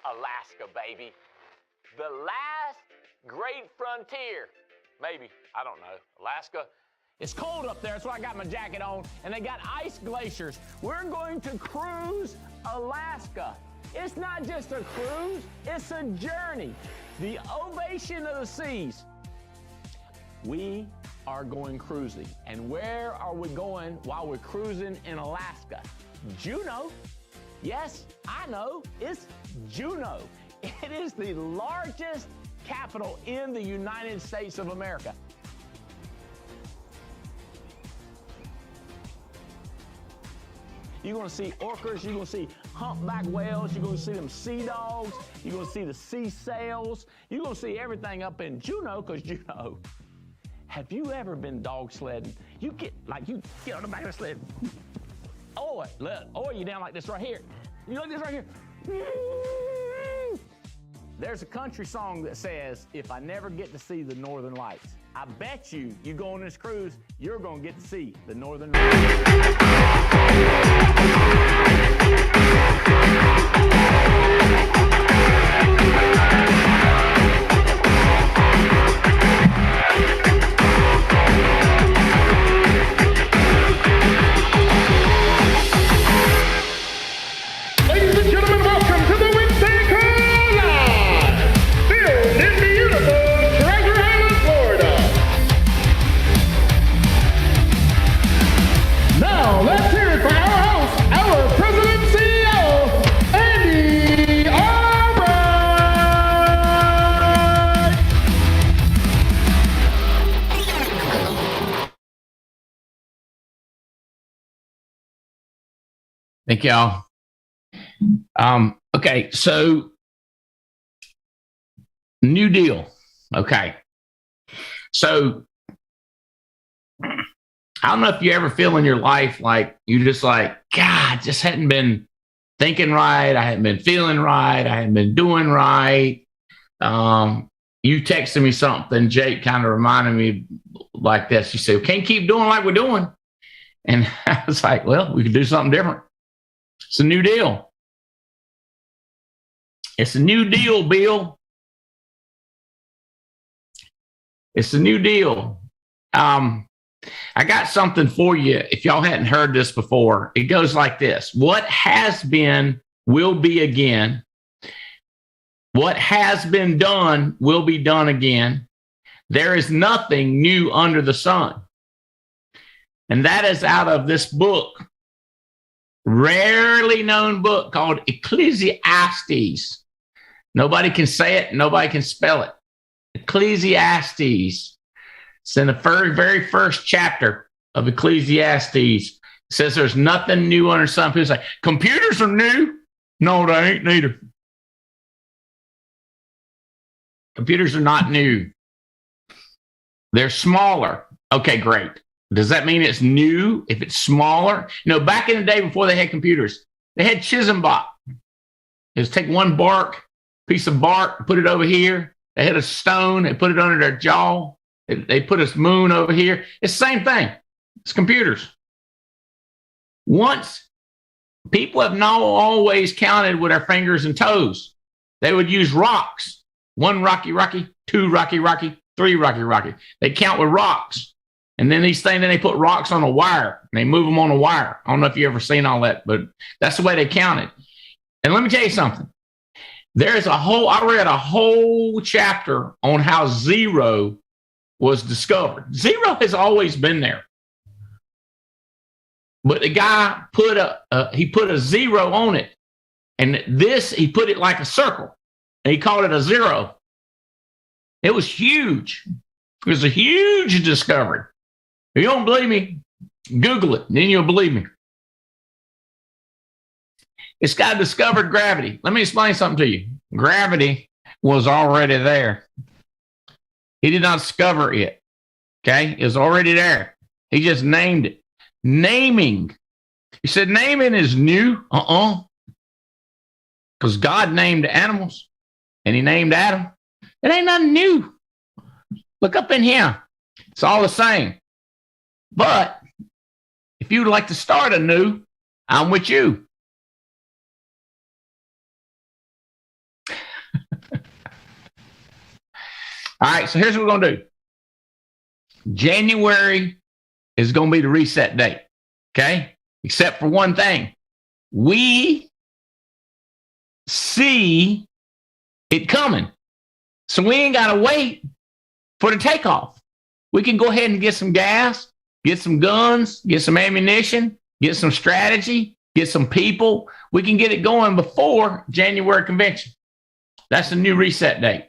Alaska, baby. The last great frontier. Maybe, I don't know. Alaska. It's cold up there, that's why I got my jacket on, and they got ice glaciers. We're going to cruise Alaska. It's not just a cruise, it's a journey. The ovation of the seas. We are going cruising. And where are we going while we're cruising in Alaska? Juneau. Yes, I know, it's Juneau. It is the largest capital in the United States of America. You're gonna see orcas, you're gonna see humpback whales, you're gonna see them sea dogs, you're gonna see the sea sails, you're gonna see everything up in Juneau, because Juneau. Have you ever been dog sledding? You get on the back of the sled. Or you down like this right here. You like this right here. There's a country song that says, if I never get to see the Northern Lights, I bet you go on this cruise, you're gonna get to see the Northern Lights. Thank y'all. Okay, so New Deal. Okay. So I don't know if you ever feel in your life like you just like, God, just hadn't been thinking right. I hadn't been feeling right. I hadn't been doing right. You texted me something, Jake, kind of reminded me like this. You said, we can't keep doing like we're doing. And I was like, well, we could do something different. It's a new deal. It's a new deal, Bill. It's a new deal. I got something for you. If y'all hadn't heard this before, it goes like this. What has been will be again. What has been done will be done again. There is nothing new under the sun. And that is out of this book. Rarely known book called Ecclesiastes. Nobody can say it. Nobody can spell it. Ecclesiastes. It's in the very first chapter of Ecclesiastes. It says there's nothing new under the sun. People say, computers are new. No, they ain't neither. Computers are not new. They're smaller. Okay, great. Does that mean it's new if it's smaller? You know, back in the day before they had computers, they had chisholm block. It was take one piece of bark, put it over here. They had a stone, they put it under their jaw. They put a moon over here. It's the same thing. It's computers. Once, people have not always counted with their fingers and toes. They would use rocks. 1 rocky, 2 rocky, 3 rocky. They count with rocks. And then these things, then they put rocks on a wire and they move them on a wire. I don't know if you ever seen all that, but that's the way they counted. And let me tell you something. I read a whole chapter on how zero was discovered. Zero has always been there. But the guy put a zero on it. And he put it like a circle. And he called it a zero. It was huge. It was a huge discovery. If you don't believe me, Google it, and then you'll believe me. This guy discovered gravity. Let me explain something to you. Gravity was already there. He did not discover it. Okay? It was already there. He just named it. Naming. He said naming is new. Because God named animals, and he named Adam. It ain't nothing new. Look up in here. It's all the same. But if you'd like to start anew, I'm with you. All right, so here's what we're going to do. January is going to be the reset date, okay? Except for one thing. We see it coming. So we ain't got to wait for the takeoff. We can go ahead and get some gas, get some guns, get some ammunition, get some strategy, get some people. We can get it going before January convention. That's the new reset date.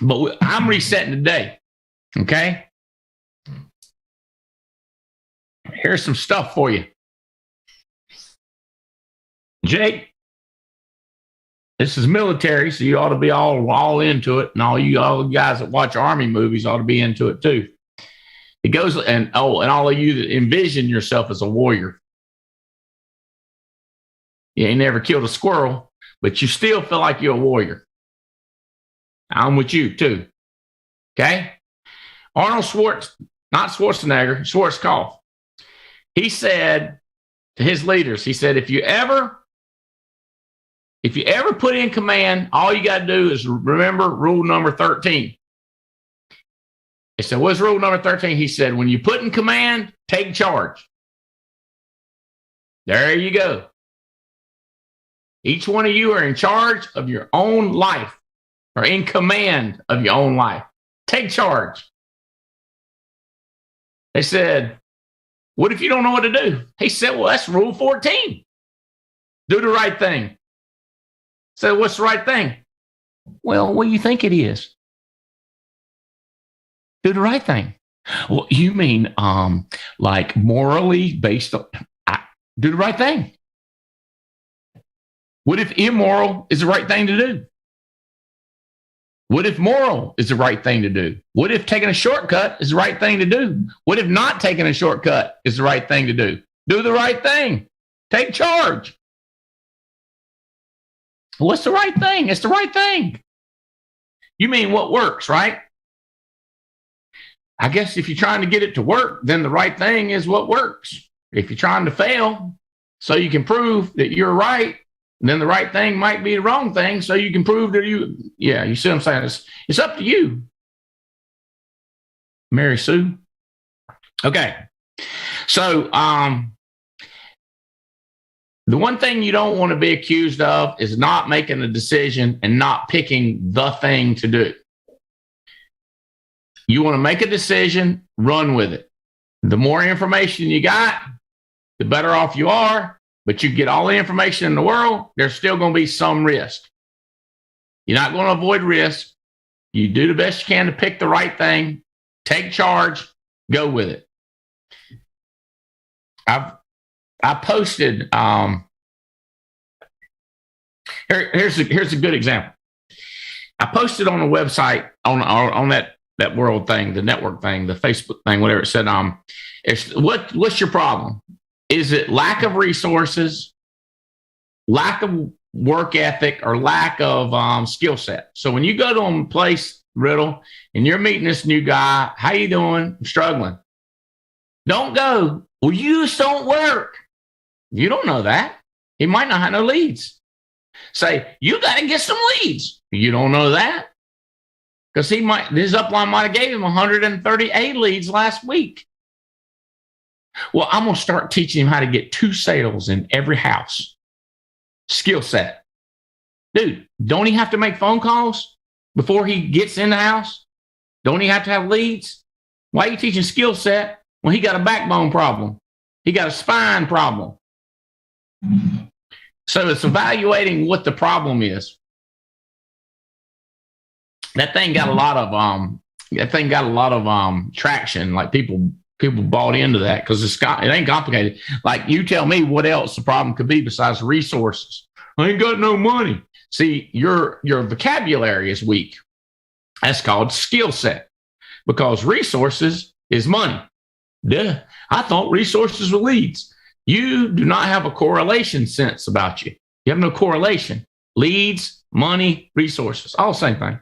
But I'm resetting today, okay? Here's some stuff for you. Jake, this is military, so you ought to be all into it, and all you guys that watch Army movies ought to be into it too. It goes, and all of you that envision yourself as a warrior. You ain't never killed a squirrel, but you still feel like you're a warrior. I'm with you too. Okay? Arnold not Schwarzenegger, Schwarzkopf. He said to his leaders, he said, if you ever put in command, all you got to do is remember rule number 13. He said, what's rule number 13? He said, when you put in command, take charge. There you go. Each one of you are in charge of your own life, or in command of your own life. Take charge. They said, what if you don't know what to do? He said, well, that's rule 14. Do the right thing. So what's the right thing? Well, what do you think it is? Do the right thing. Well, you mean like morally based on, do the right thing. What if immoral is the right thing to do? What if moral is the right thing to do? What if taking a shortcut is the right thing to do? What if not taking a shortcut is the right thing to do? Do the right thing. Take charge. What's the right thing? It's the right thing. You mean what works, right? I guess if you're trying to get it to work, then the right thing is what works. If you're trying to fail so you can prove that you're right, then the right thing might be the wrong thing so you can prove that you see what I'm saying? It's up to you. Mary Sue. Okay. So, the one thing you don't want to be accused of is not making a decision and not picking the thing to do. You want to make a decision, run with it. The more information you got, the better off you are, but you get all the information in the world, there's still going to be some risk. You're not going to avoid risk. You do the best you can to pick the right thing, take charge, go with it. I posted, here's a good example. I posted on a website on that world thing, the network thing, the Facebook thing, whatever. It said, what's your problem? Is it lack of resources, lack of work ethic, or lack of skill set? So when you go to a place, Riddle, and you're meeting this new guy, how you doing? I'm struggling. Don't go, well, you just don't work. You don't know that. He might not have no leads. Say, you got to get some leads. You don't know that. Because his upline might have gave him 138 leads last week. Well, I'm going to start teaching him how to get 2 sales in every house. Skill set. Dude, don't he have to make phone calls before he gets in the house? Don't he have to have leads? Why are you teaching skill set when he got a backbone problem? He got a spine problem. So it's evaluating what the problem is. That thing got a lot of traction. Like people bought into that because it ain't complicated. Like, you tell me what else the problem could be besides resources. I ain't got no money. See, your vocabulary is weak. That's called skill set, because resources is money. Duh. I thought resources were leads. You do not have a correlation sense about you. You have no correlation. Leads, money, resources, all the same thing.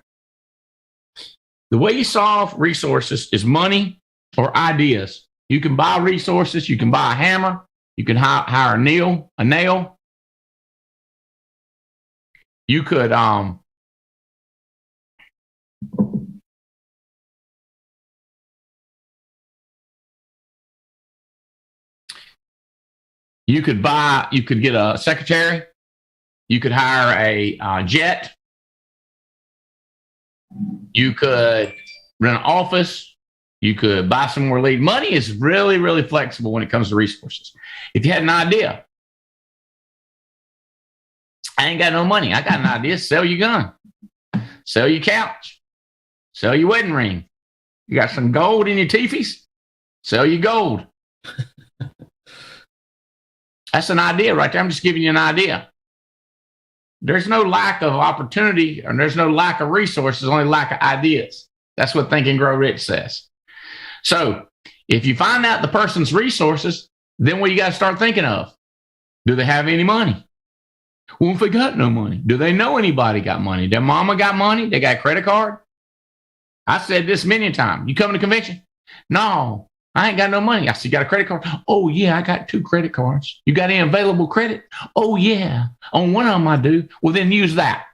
The way you solve resources is money or ideas. You can buy resources. You can buy a hammer. You can hire a nail. You could You could get a secretary. You could hire a jet. You could rent an office. You could buy some more lead. Money is really, really flexible when it comes to resources. If you had an idea, I ain't got no money. I got an idea. Sell your gun. Sell your couch. Sell your wedding ring. You got some gold in your teefies? Sell your gold. That's an idea right there. I'm just giving you an idea. There's no lack of opportunity, and there's no lack of resources, only lack of ideas. That's what Think and Grow Rich says. So if you find out the person's resources, then what you got to start thinking of? Do they have any money? Well, if they got no money, do they know anybody got money? Their mama got money? They got a credit card? I said this many times. You coming to convention? No, I ain't got no money. I said, you got a credit card? Oh, yeah, I got 2 credit cards. You got any available credit? Oh, yeah. On one of them I do. Well, then use that.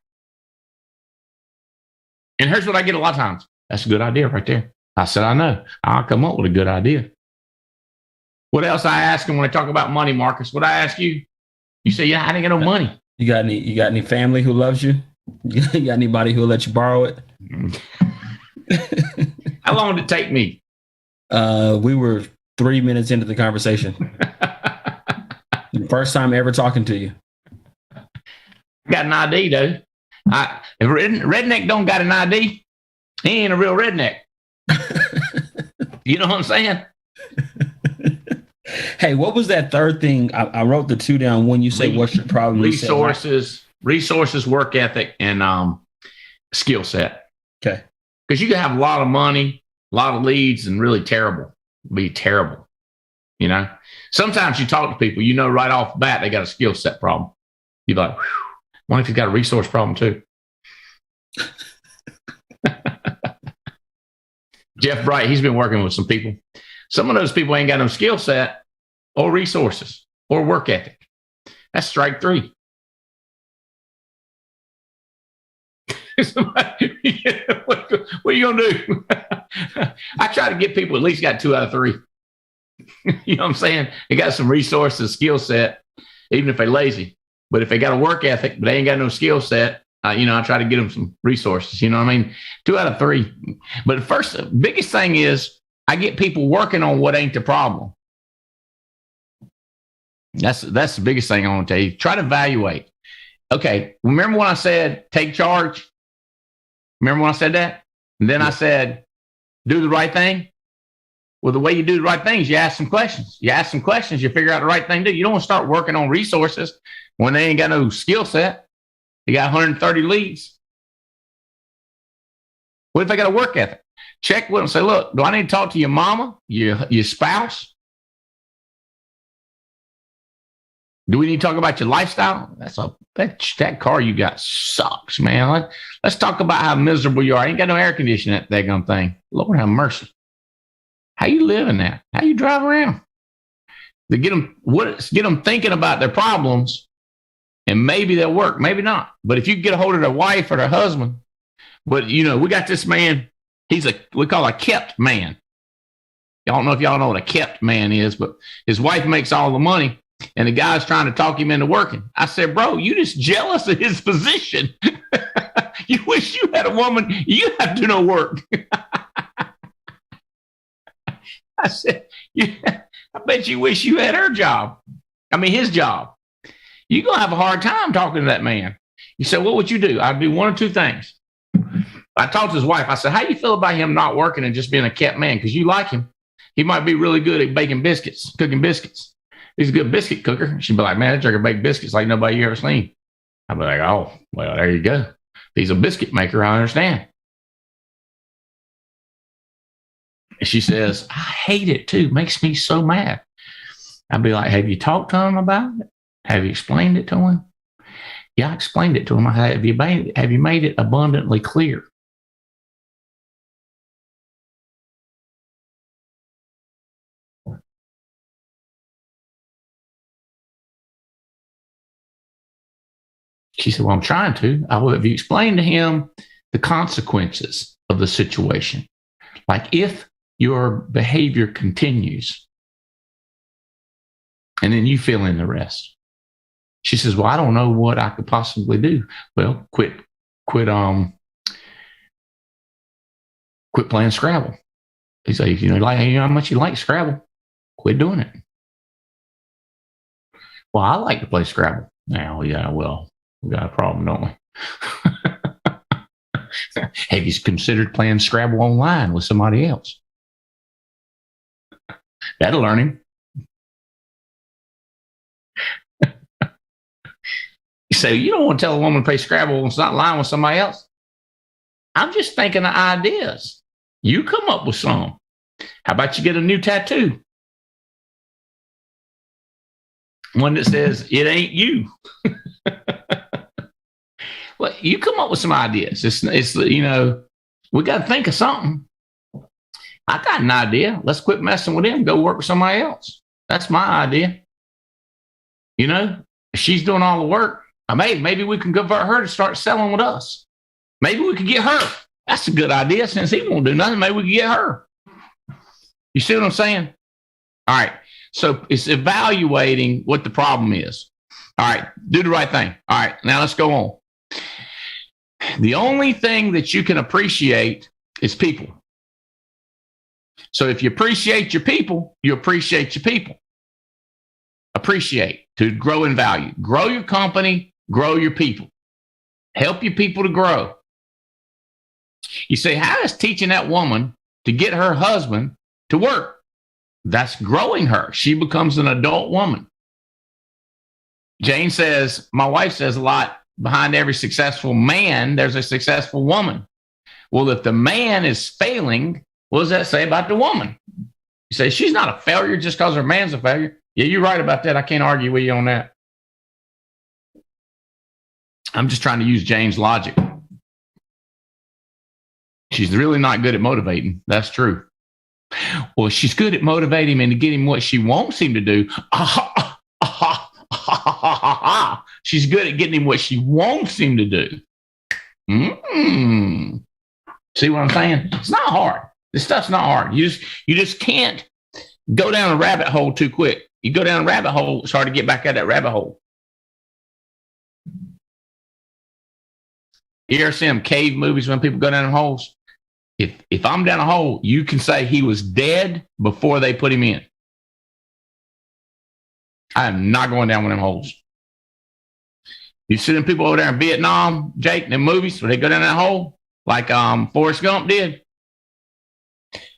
And here's what I get a lot of times. That's a good idea right there. I said, I know. I'll come up with a good idea. What else I ask them when I talk about money, Marcus? What I ask you? You say, yeah, I didn't get no money. You got any family who loves you? You got anybody who'll let you borrow it? How long did it take me? We were 3 minutes into the conversation. First time ever talking to you. Got an ID, though. If redneck don't got an ID, he ain't a real redneck. You know what I'm saying? Hey, what was that third thing? I wrote the 2 down when you say what's your problem? Resources, work ethic, and skill set. Okay. Because you can have a lot of money, a lot of leads, and really be terrible. You know, sometimes you talk to people, you know, right off the bat, they got a skill set problem. You're like, what if you got a resource problem too? Jeff Bright, he's been working with some people. Some of those people ain't got no skill set or resources or work ethic. That's strike 3. What are you going to do? I try to get people at least got 2 out of 3. You know what I'm saying? They got some resources, skill set, even if they're lazy. But if they got a work ethic, but they ain't got no skill set, I try to get them some resources. You know what I mean? 2 out of 3. But first, the biggest thing is I get people working on what ain't the problem. That's the biggest thing I want to tell you. Try to evaluate. Okay, remember when I said take charge? Remember when I said that? And then I said, do the right thing? Well, the way you do the right thing is you ask some questions. You ask some questions, you figure out the right thing to do. You don't want to start working on resources when they ain't got no skill set. You got 130 leads. What if they got a work ethic? Check with them. Say, look, do I need to talk to your mama, your spouse? Do we need to talk about your lifestyle? That car you got sucks, man. Let's talk about how miserable you are. I ain't got no air conditioning that daggone thing. Lord have mercy. How you live in that? How you drive around? To get them thinking about their problems, and maybe they'll work, maybe not. But if you get a hold of their wife or their husband, but we got this man. We call a kept man. Y'all don't know if y'all know what a kept man is, but his wife makes all the money. And the guy's trying to talk him into working. I said, bro, you just jealous of his position. You wish you had a woman. You have to do no work. I said, I bet you wish you had her job. His job. You're going to have a hard time talking to that man. You said, what would you do? I'd do 1 or 2 things. I talked to his wife. I said, how you feel about him not working and just being a kept man? Because you like him. He might be really good at cooking biscuits. He's a good biscuit cooker. She'd be like, man, that jugger bake biscuits like nobody you ever seen. I'd be like, oh, well, there you go. If he's a biscuit maker, I understand. And she says, I hate it too. Makes me so mad. I'd be like, have you talked to him about it? Have you explained it to him? Yeah, I explained it to him. Have you made it abundantly clear? She said, well, I'm trying to. Have you explained to him the consequences of the situation? Like if your behavior continues, And then you fill in the rest. She says, well, I don't know what I could possibly do. Well, quit playing Scrabble. He says, you know how much you like Scrabble? Quit doing it. Well, I like to play Scrabble. Now, yeah, well, we got a problem, don't we? Have you considered playing Scrabble online with somebody else? That'll learn him. So you don't want to tell a woman to play Scrabble when it's not lying with somebody else? I'm just thinking of ideas. You come up with some. How about you get a new tattoo? One that says, it ain't you. Well, you come up with some ideas. It's we got to think of something. I got an idea. Let's quit messing with him. Go work with somebody else. That's my idea. If she's doing all the work, maybe we can convert her to start selling with us. Maybe we could get her. That's a good idea. Since he won't do nothing, maybe we can get her. You see what I'm saying? All right. So it's evaluating what the problem is. All right. Do the right thing. All right. Now let's go on. The only thing that you can appreciate is people. So if you appreciate your people, you appreciate your people. Appreciate, to grow in value. Grow your company, grow your people. Help your people to grow. You say, how is teaching that woman to get her husband to work? That's growing her. She becomes an adult woman. Jane says, my wife says a lot, behind every successful man, there's a successful woman. Well, if the man is failing, what does that say about the woman? You say, she's not a failure just because her man's a failure. Yeah, you're right about that. I can't argue with you on that. I'm just trying to use Jane's logic. She's really not good at motivating. That's true. Well, she's good at motivating him and to get him what she wants him to do. She's good at getting him what she wants him to do. See what I'm saying? It's not hard. This stuff's not hard. You just can't go down a rabbit hole too quick. You go down a rabbit hole, it's hard to get back out of that rabbit hole. You ever see them cave movies when people go down holes? If I'm down a hole, you can say he was dead before they put him in. I am not going down one of them holes. You see them people over there in Vietnam, Jake, in them movies where they go down that hole, like Forrest Gump did.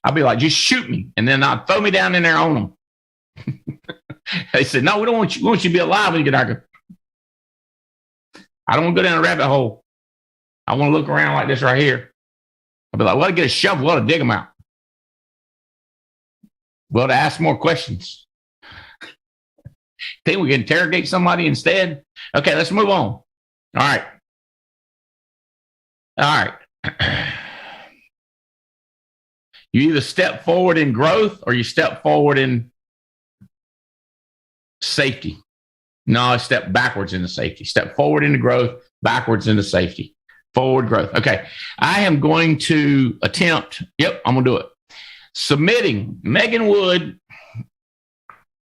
I'll be like, just shoot me, and then I'll throw me down in there on them. They said, no, we don't want you. We want you to be alive when you get out there. I don't want to go down a rabbit hole. I want to look around like this right here. I'll be like, well, to get a shovel, well, to dig them out. Well, to ask more questions. Think we can interrogate somebody instead? Okay, let's move on. All right. You either step forward in growth or you step forward in safety. No, I step backwards into safety. Step forward into growth, backwards into safety. Forward growth. Okay. I am going to attempt. Yep, I'm going to do it. Submitting. Megan Wood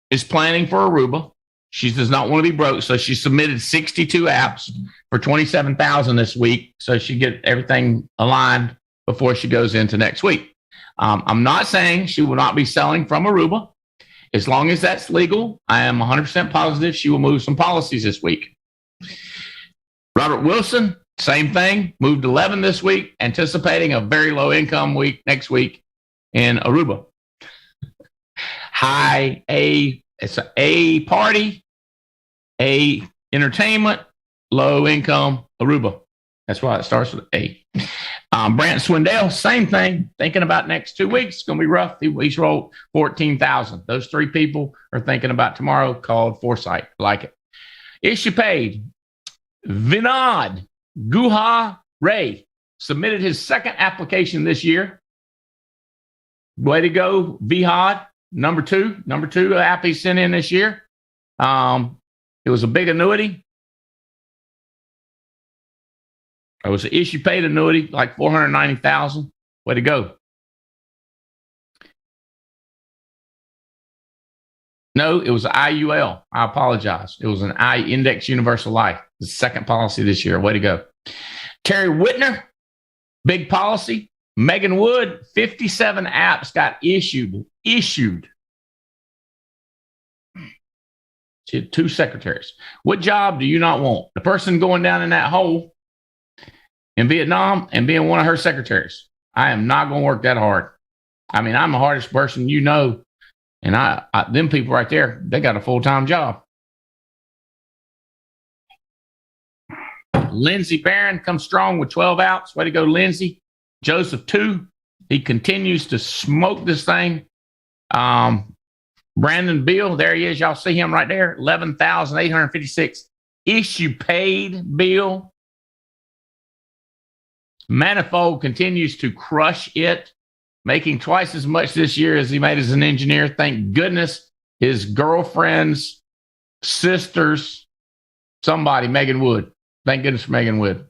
is planning for Aruba. She does not want to be broke, so she submitted 62 apps for $27,000 this week, so she get everything aligned before she goes into next week. I'm not saying she will not be selling from Aruba. As long as that's legal, I am 100% positive she will move some policies this week. Robert Wilson, same thing, moved 11 this week, anticipating a very low income week next week in Aruba. It's an A party, A entertainment, low income, Aruba. That's why it starts with A. Brant Swindell, same thing. Thinking about next 2 weeks. It's going to be rough. He's rolled 14,000. Those three people are thinking about tomorrow, called Foresight. Like it. Issue paid. Vinod Guha Ray submitted his second application this year. Way to go, Vihad. Number two app he sent in this year. It was a big annuity. It was an issue paid annuity, like $490,000. Way to go. No, it was IUL. I apologize. It was an Index Universal Life. The second policy this year. Way to go. Terry Whitner, big policy. Megan Wood, 57 apps got issued. She had 2 secretaries. What job do you not want? The person going down in that hole in Vietnam and being one of her secretaries. I am not going to work that hard. I mean, I'm the hardest person you know. And them people right there, they got a full-time job. Lindsey Barron comes strong with 12 outs. Way to go, Lindsey. Joseph, 2. He continues to smoke this thing. Brandon Beal, there he is. Y'all see him right there. 11,856 issue paid. Bill. Manifold continues to crush it, making twice as much this year as he made as an engineer. Thank goodness his girlfriend's sister's somebody, Megan Wood. Thank goodness for Megan Wood.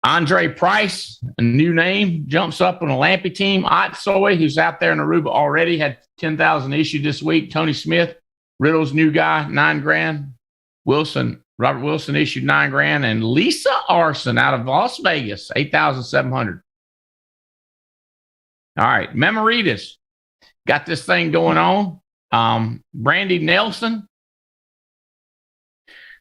Andre Price, a new name, jumps up on a Lampy team. Otsoy, who's out there in Aruba already, had 10,000 issued this week. Tony Smith, Riddle's new guy, $9,000. Robert Wilson issued $9,000. And Lisa Arson out of Las Vegas, 8,700. All right, Memoritas got this thing going on. Brandy Nelson.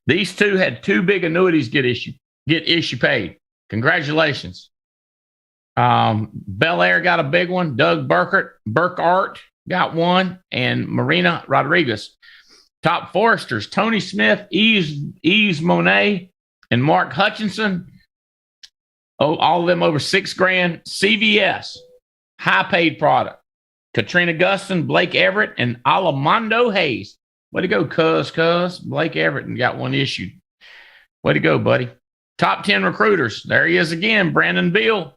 These 2 had 2 big annuities get issue paid. Congratulations. Bel Air got a big one. Doug Burkart got one, and Marina Rodriguez. Top Foresters, Tony Smith, Yves Monet, and Mark Hutchinson. Oh, all of them over $6,000. CVS, high paid product. Katrina Guston, Blake Everett, and Alamondo Hayes. Way to go, cuz. Blake Everett and got one issued. Way to go, buddy. Top 10 recruiters. There he is again, Brandon Beal.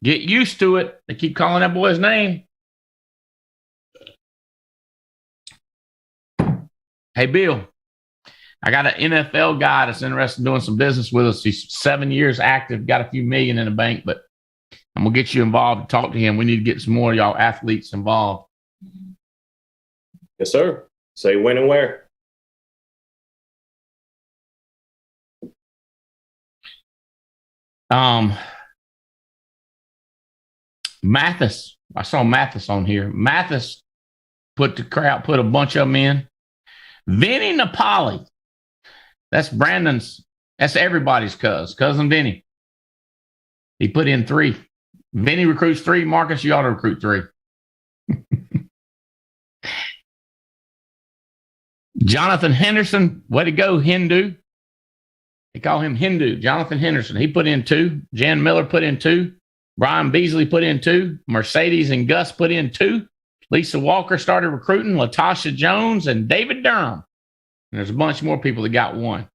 Get used to it. They keep calling that boy's name. Hey, Bill, I got an NFL guy that's interested in doing some business with us. He's 7 years active, got a few million in the bank, but I'm going to get you involved and talk to him. We need to get some more of y'all athletes involved. Yes, sir. Say when and where. Mathis. I saw Mathis on here. Mathis put a bunch of them in. Vinny Napoli. That's everybody's cousin Vinny. He put in 3. Vinny recruits 3. Marcus, you ought to recruit 3. Jonathan Henderson, way to go, Hindu. They call him Hindu. Jonathan Henderson. He put in 2. Jan Miller put in 2. Brian Beasley put in 2. Mercedes and Gus put in 2. Lisa Walker started recruiting. Latasha Jones and David Durham. And there's a bunch more people that got 1.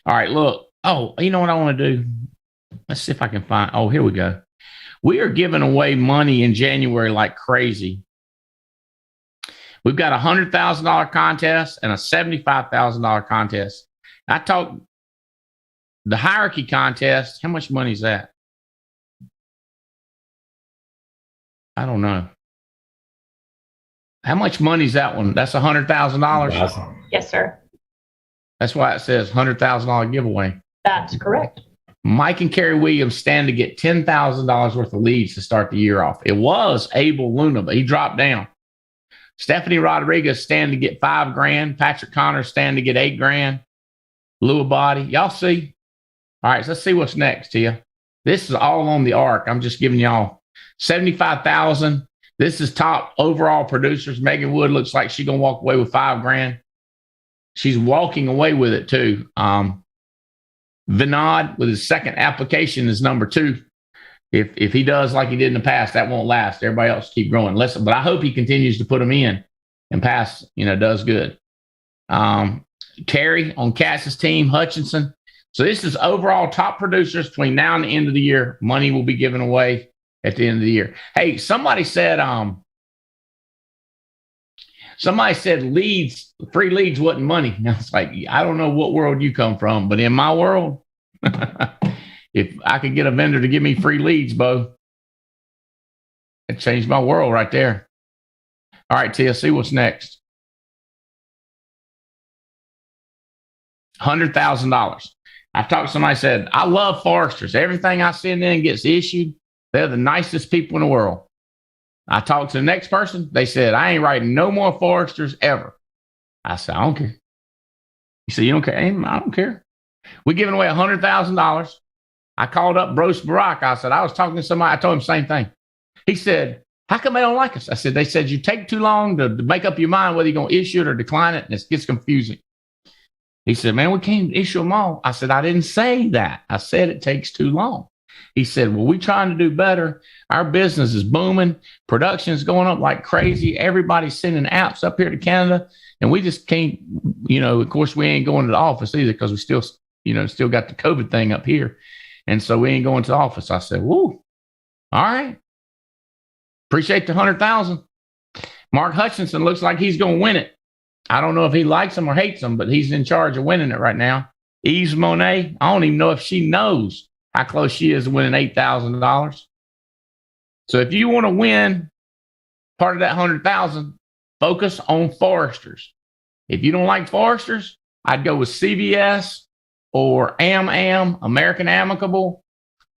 All right, look. Oh, you know what I want to do? Let's see if I can find. Oh, here we go. We are giving away money in January like crazy. We've got a $100,000 contest and a $75,000 contest. I talked the hierarchy contest. How much money is that? I don't know. How much money is that one? That's $100,000. Yes, sir. That's why it says $100,000 giveaway. That's correct. Mike and Kerry Williams stand to get $10,000 worth of leads to start the year off. It was Abel Luna, but he dropped down. Stephanie Rodriguez stand to get $5,000. Patrick Connors stand to get $8,000. Lua Body. Y'all see? All right, so let's see what's next here. This is all on the arc. I'm just giving y'all 75,000. This is top overall producers. Megan Wood looks like she's gonna walk away with $5,000. She's walking away with it too. Vinod with his second application is number 2. If he does like he did in the past, that won't last. Everybody else keep growing. Listen, but I hope he continues to put them in and pass. Does good. Terry on Cass's team, Hutchinson. So this is overall top producers between now and the end of the year. Money will be given away at the end of the year. Hey, somebody said leads, free leads wasn't money. Now it's like, I don't know what world you come from, but in my world, if I could get a vendor to give me free leads, Bo, it changed my world right there. All right, TLC, what's next? $100,000. I talked to somebody said, I love foresters. Everything I send in gets issued. They're the nicest people in the world. I talked to the next person. They said, I ain't writing no more foresters ever. I said, I don't care. He said, you don't care? I don't care. We're giving away $100,000. I called up Bruce Barack. I said, I was talking to somebody. I told him the same thing. He said, how come they don't like us? I said, they said you take too long to make up your mind whether you're going to issue it or decline it, and it gets confusing. He said, man, we can't issue them all. I said, I didn't say that. I said it takes too long. He said, well, we're trying to do better. Our business is booming. Production is going up like crazy. Everybody's sending apps up here to Canada, and we just can't, of course, we ain't going to the office either because we still got the COVID thing up here. And so we ain't going to the office. I said, whoa, all right. Appreciate the 100,000. Mark Hutchinson looks like he's going to win it. I don't know if he likes them or hates them, but he's in charge of winning it right now. Yves Monet, I don't even know if she knows how close she is to winning $8,000. So if you want to win part of that 100,000, focus on foresters. If you don't like foresters, I'd go with CVS or AmAm, American Amicable,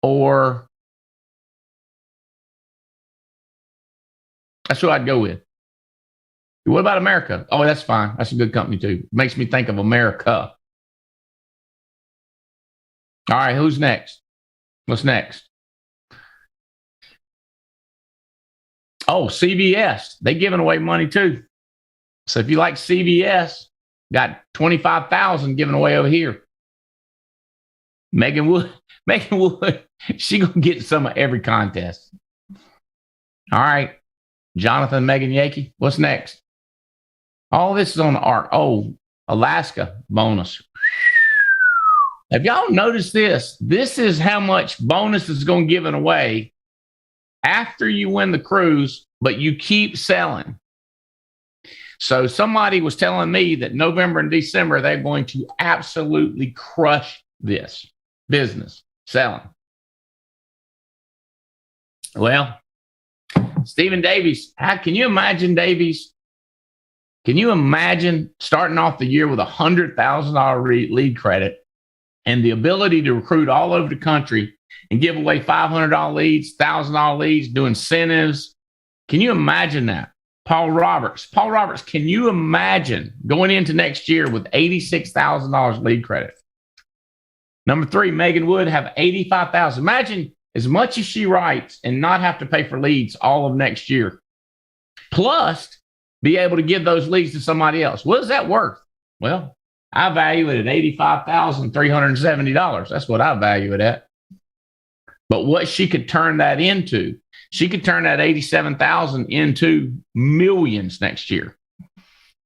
or that's who I'd go with. What about America? Oh, that's fine. That's a good company too. Makes me think of America. All right, who's next? What's next? Oh, CVS. They're giving away money too. So if you like CVS, got 25,000 given away over here. Megan Wood, she gonna get some of every contest. All right, Jonathan, Megan Yakey. What's next? All this is on the arc. Oh, Alaska bonus. Have y'all noticed this? This is how much bonus is going to give it away after you win the cruise, but you keep selling. So somebody was telling me that November and December, they're going to absolutely crush this business selling. Well, Stephen Davies, can you imagine, Davies? Can you imagine starting off the year with a $100,000 lead credit and the ability to recruit all over the country and give away $500 leads, $1,000 leads, do incentives? Can you imagine that? Paul Roberts, can you imagine going into next year with $86,000 lead credit? Number 3, Megan Wood have $85,000. Imagine as much as she writes and not have to pay for leads all of next year. Plus, be able to give those leads to somebody else. What is that worth? Well, I value it at $85,370. That's what I value it at. But what she could turn that into, she could turn that $87,000 into millions next year.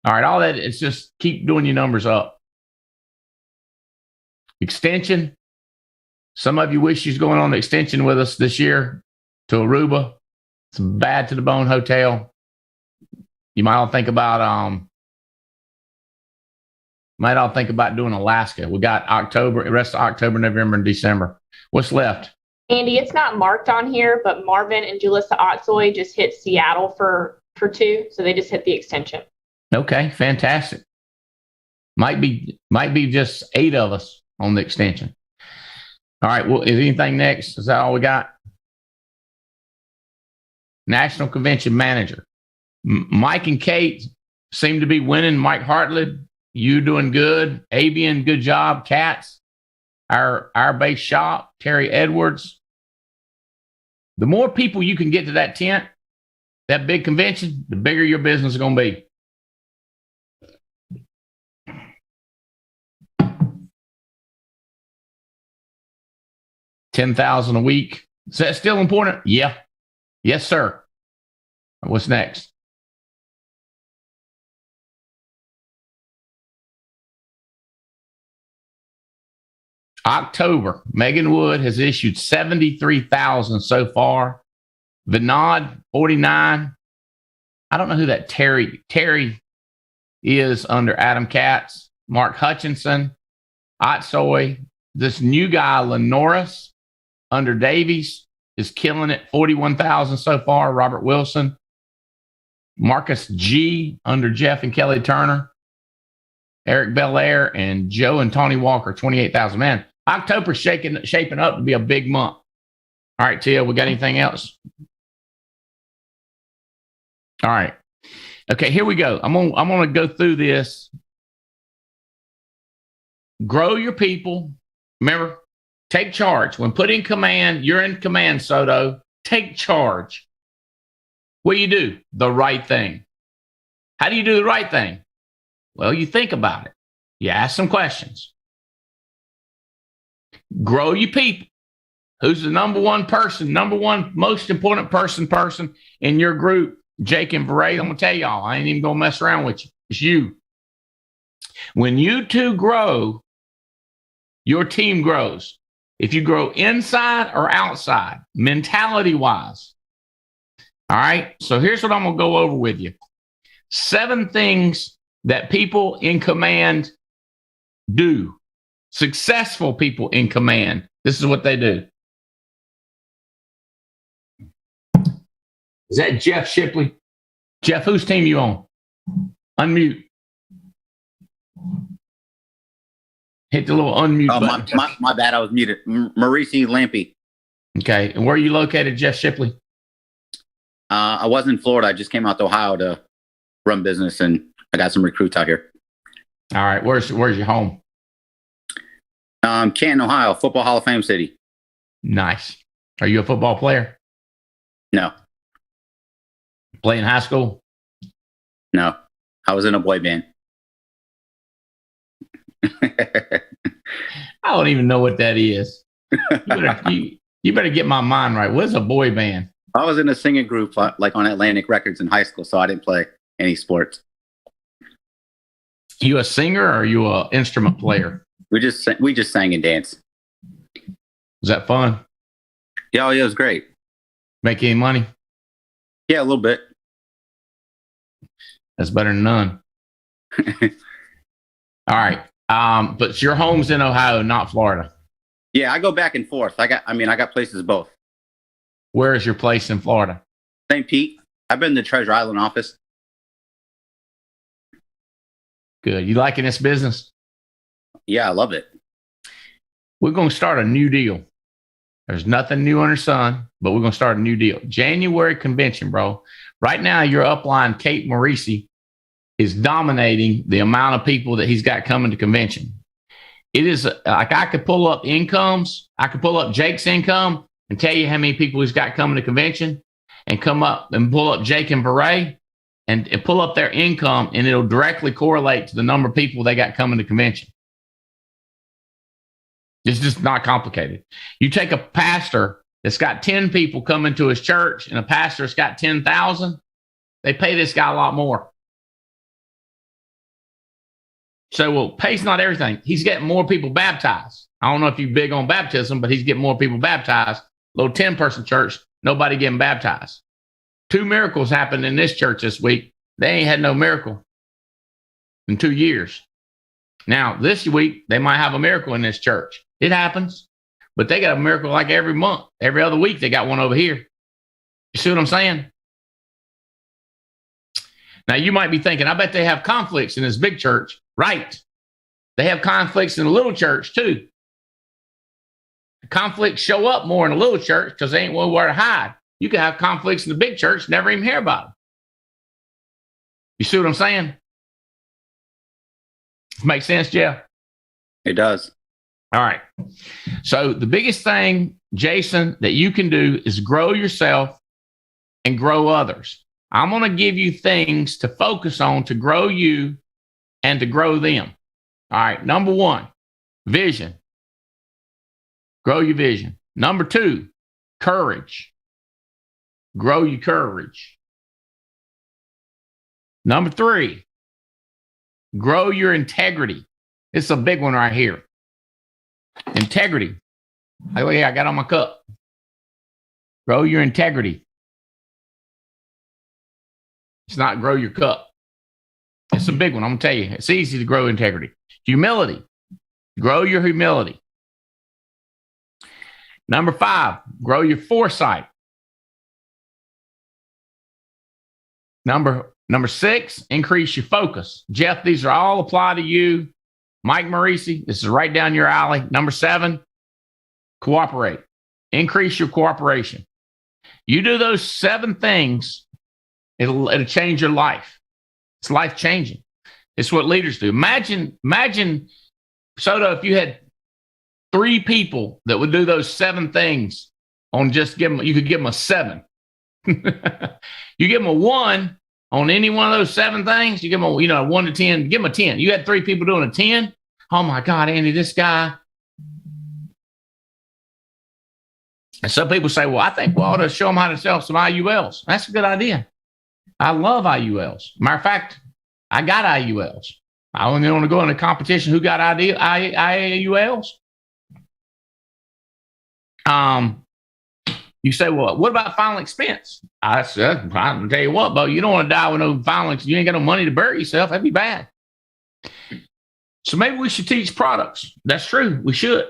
All right, all that, it's just keep doing your numbers up. Extension. Some of you wish you was going on the extension with us this year to Aruba. It's a bad to the bone hotel. You might all think about doing Alaska. We got October, the rest of October, November, and December. What's left? Andy, it's not marked on here, but Marvin and Julissa Otsoy just hit Seattle for 2, so they just hit the extension. Okay, fantastic. Might be just 8 of us on the extension. All right, well, is anything next? Is that all we got? National Convention Manager. Mike and Kate seem to be winning. Mike Hartley, you doing good. Avian, good job. Katz, our base shop. Terry Edwards. The more people you can get to that tent, that big convention, the bigger your business is going to be. $10,000 a week. Is that still important? Yeah. Yes, sir. What's next? October, Megan Wood has issued 73,000 so far. Vinod, 49. I don't know who that Terry is under Adam Katz. Mark Hutchinson, Otsoy. This new guy, Lenoris, under Davies, is killing it. 41,000 so far. Robert Wilson. Marcus G under Jeff and Kelly Turner, Eric Belair, and Joe and Tony Walker, 28,000. Man, October's shaping up to be a big month. All right, Tia, we got anything else? All right. Okay, here we go. I'm gonna go through this. Grow your people. Remember, take charge. When put in command, you're in command, Soto. Take charge. What do? The right thing. How do you do the right thing? Well, you think about it. You ask some questions. Grow your people. Who's the number one most important person in your group? Jake and Veray. I'm going to tell y'all, I ain't even going to mess around with you. It's you. When you two grow, your team grows. If you grow inside or outside, mentality-wise. All right? So here's what I'm going to go over with you. 7 things that people in command do. Successful people in command. This is what they do. Is that Jeff Shipley? Jeff, whose team you on? Unmute. Hit the little unmute button. My bad. I was muted. Maurice Lampy. Okay. And where are you located, Jeff Shipley? I was in Florida. I just came out to Ohio to run business, and I got some recruits out here. All right. Where's your home? Canton, Ohio, Football Hall of Fame city. Nice. Are you a football player? No. Play in high school? No. I was in a boy band. I don't even know what that is. You better get my mind right. What's a boy band? I was in a singing group like on Atlantic Records in high school, so I didn't play any sports. You a singer or are you a instrument player? We just sang and danced. Was that fun? Yeah, it was great. Make any money? Yeah, a little bit. That's better than none. All right. But your home's in Ohio, not Florida. Yeah, I go back and forth. I got places both. Where is your place in Florida? St. Pete. I've been to the Treasure Island office. Good. You liking this business? Yeah, I love it. We're going to start a new deal. There's nothing new under the sun, but we're going to start a new deal. January convention, bro. Right now, your upline, Kate Morisi, is dominating the amount of people that he's got coming to convention. It is like I could pull up incomes. I could pull up Jake's income and tell you how many people he's got coming to convention, and come up and pull up Jake and Veray and pull up their income, and it'll directly correlate to the number of people they got coming to convention. It's just not complicated. You take a pastor that's got 10 people coming to his church and a pastor that's got 10,000, they pay this guy a lot more. So, well, pay's not everything. He's getting more people baptized. I don't know if you're big on baptism, but he's getting more people baptized. Little 10-person church, nobody getting baptized. 2 miracles happened in this church this week. They ain't had no miracle in 2 years. Now, this week, they might have a miracle in this church. It happens. But they got a miracle like every month. Every other week, they got one over here. You see what I'm saying? Now, you might be thinking, I bet they have conflicts in this big church. Right. They have conflicts in the little church, too. The conflicts show up more in the little church because they ain't nowhere to hide. You can have conflicts in the big church, never even hear about them. You see what I'm saying? Make sense, Jeff? It does. All right. So the biggest thing, Jason, that you can do is grow yourself and grow others. I'm going to give you things to focus on to grow you and to grow them. All right. Number 1, vision. Grow your vision. Number 2, courage. Grow your courage. Number 3, grow your integrity. It's a big one right here. Integrity. Oh, yeah, I got on my cup. Grow your integrity. It's not grow your cup. It's a big one. I'm going to tell you. It's easy to grow integrity. Humility. Grow your humility. Number 5, grow your foresight. Number 6, increase your focus. Jeff, these are all apply to you. Mike Marisi, this is right down your alley. Number 7, cooperate. Increase your cooperation. You do those 7 things, it'll change your life. It's life changing. It's what leaders do. Imagine, Soto, if you had 3 people that would do those 7 things on just you could give them a 7. You give them a 1 on any one of those 7 things, you give them a 1 to 10, give them a 10. You had 3 people doing a 10. Oh my God, Andy, this guy. And some people say, well, I think we ought to show them how to sell some IULs. That's a good idea. I love IULs. Matter of fact, I got IULs. I only want to go in a competition. Who got IULs? You say, well, what about final expense? I said, I'll tell you what, Bo, you don't want to die with no final expense. You ain't got no money to bury yourself. That'd be bad. So maybe we should teach products. That's true. We should.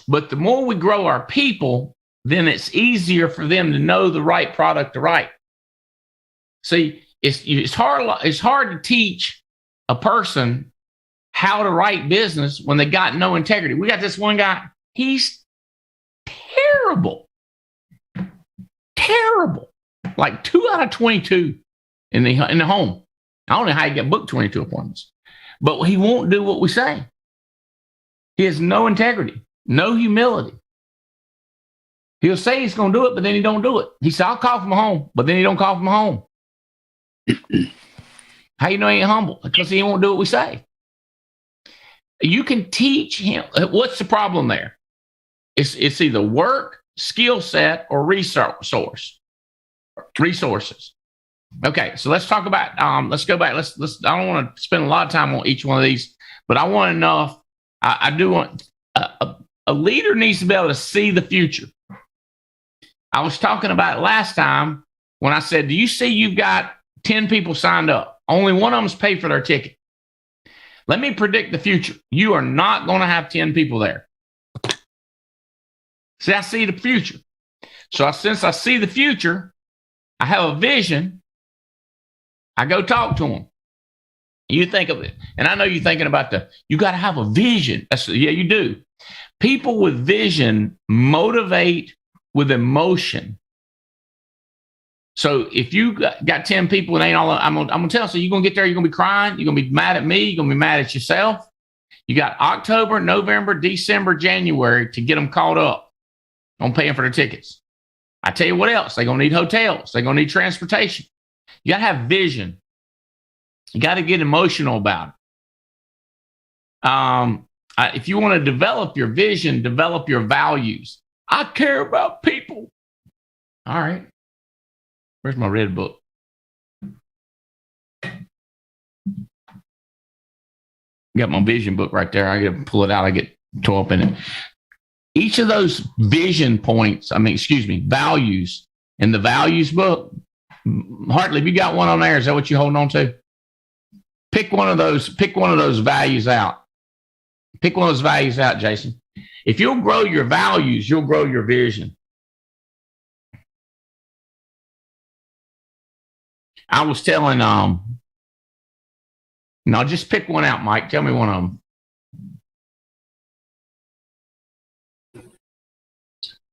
But the more we grow our people, then it's easier for them to know the right product to write. See, it's hard to teach a person how to write business when they got no integrity. We got this one guy. He's terrible. Like 2 out of 22 in the home. I don't know how he got booked 22 appointments, but he won't do what we say. He has no integrity, no humility. He'll say he's going to do it, but then he don't do it. He said, I'll call from home, but then he don't call from home. How you know he ain't humble? Because he won't do what we say. You can teach him. What's the problem there? It's either work, skill set, or resources. Okay, so let's talk about. Let's go back. Let's. I don't want to spend a lot of time on each one of these, but I want enough. I do want a leader needs to be able to see the future. I was talking about it last time when I said, do you see you've got 10 people signed up? Only one of them's paid for their ticket. Let me predict the future. You are not going to have 10 people there. See, I see the future. So since I see the future, I have a vision. I go talk to them. You think of it. And I know you're thinking about you got to have a vision. Yeah, you do. People with vision motivate with emotion. So if you got 10 people and ain't all, I'm gonna tell you, so you're gonna get there, you're gonna be crying, you're gonna be mad at me, you're gonna be mad at yourself. You got October, November, December, January to get them caught up on paying for their tickets. I tell you what else, they're gonna need hotels, they're gonna need transportation. You gotta have vision. You gotta get emotional about it. If you want to develop your vision, develop your values. I care about people. All right. Where's my red book? Got my vision book right there. I get to pull it out. I get tore up in it. Each of those vision points, values in the values book. Hartley, if you got one on there, is that what you're holding on to? Pick one of those values out. Pick one of those values out, Jason. If you'll grow your values, you'll grow your vision. I was telling, no, just pick one out, Mike. Tell me one of them.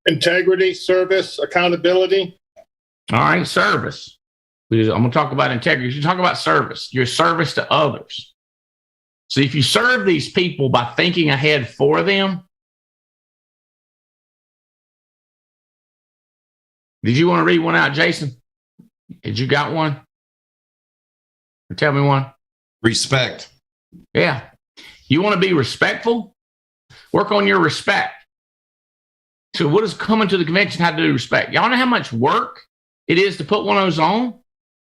Integrity, service, accountability. All right, service. I'm going to talk about integrity. You talk about service, your service to others. So if you serve these people by thinking ahead for them, did you want to read one out, Jason? Did you got one? Or tell me one. Respect. Yeah. You want to be respectful? Work on your respect. So what is coming to the convention have to do with respect? Y'all know how much work it is to put one of those on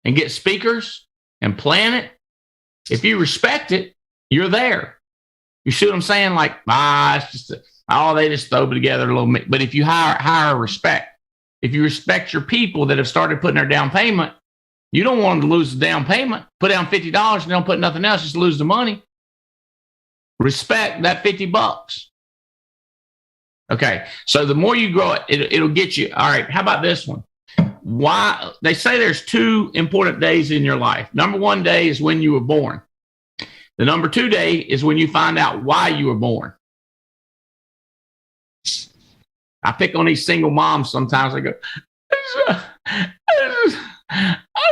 and get speakers and plan it? If you respect it, you're there. You see what I'm saying? Like, it's just, they just throw it together a little bit. But if you hire respect, if you respect your people that have started putting their down payment, you don't want them to lose the down payment. Put down $50 and don't put nothing else, just lose the money. Respect that $50. Okay, so the more you grow it, it'll get you. All right, how about this one? why they say there's two important days in your life. Number one day is when you were born. The number two day is when you find out why you were born. I pick on these single moms sometimes. I go, I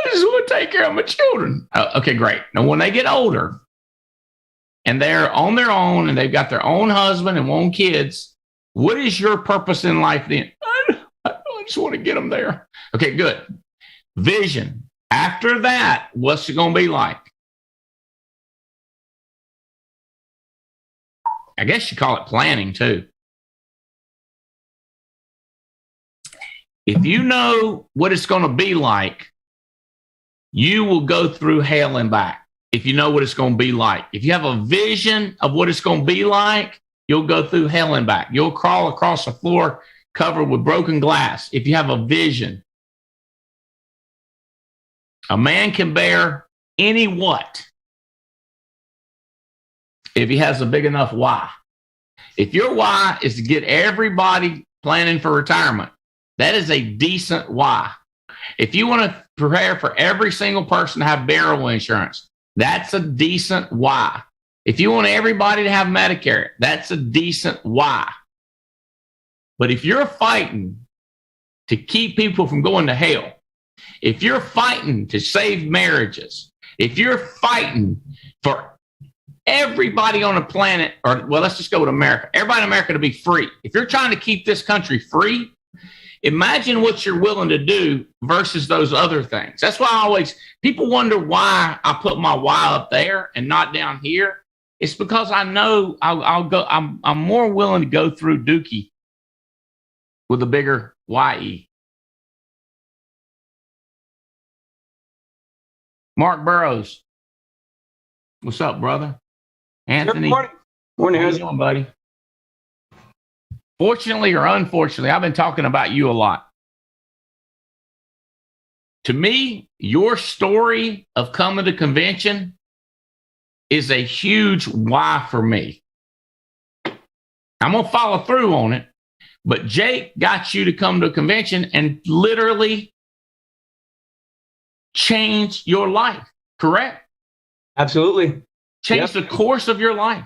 just want to take care of my children. Okay, great. Now, when they get older and they're on their own and they've got their own husband and own kids, what is your purpose in life then? I just want to get them there. Okay, good. Vision. After that, what's it going to be like? I guess you call it planning too. If you know what it's going to be like, you will go through hell and back. If you know what it's going to be like. If you have a vision of what it's going to be like, you'll go through hell and back. You'll crawl across the floor covered with broken glass. If you have a vision, a man can bear any what if he has a big enough why. If your why is to get everybody planning for retirement, that is a decent why. If you want to prepare for every single person to have burial insurance, that's a decent why. If you want everybody to have Medicare, that's a decent why. But if you're fighting to keep people from going to hell, if you're fighting to save marriages, if you're fighting for everybody on the planet, or well, let's just go with America, everybody in America to be free. If you're trying to keep this country free, imagine what you're willing to do versus those other things. That's why people wonder why I put my why up there and not down here. It's because I know I'm more willing to go through Dookie with a bigger YE. Mark Burrows. What's up, brother? Anthony. Good morning. How you doing, buddy? Fortunately or unfortunately, I've been talking about you a lot. To me, your story of coming to convention is a huge why for me. I'm going to follow through on it, but Jake got you to come to a convention and literally change your life, correct? Absolutely. Change the course of your life.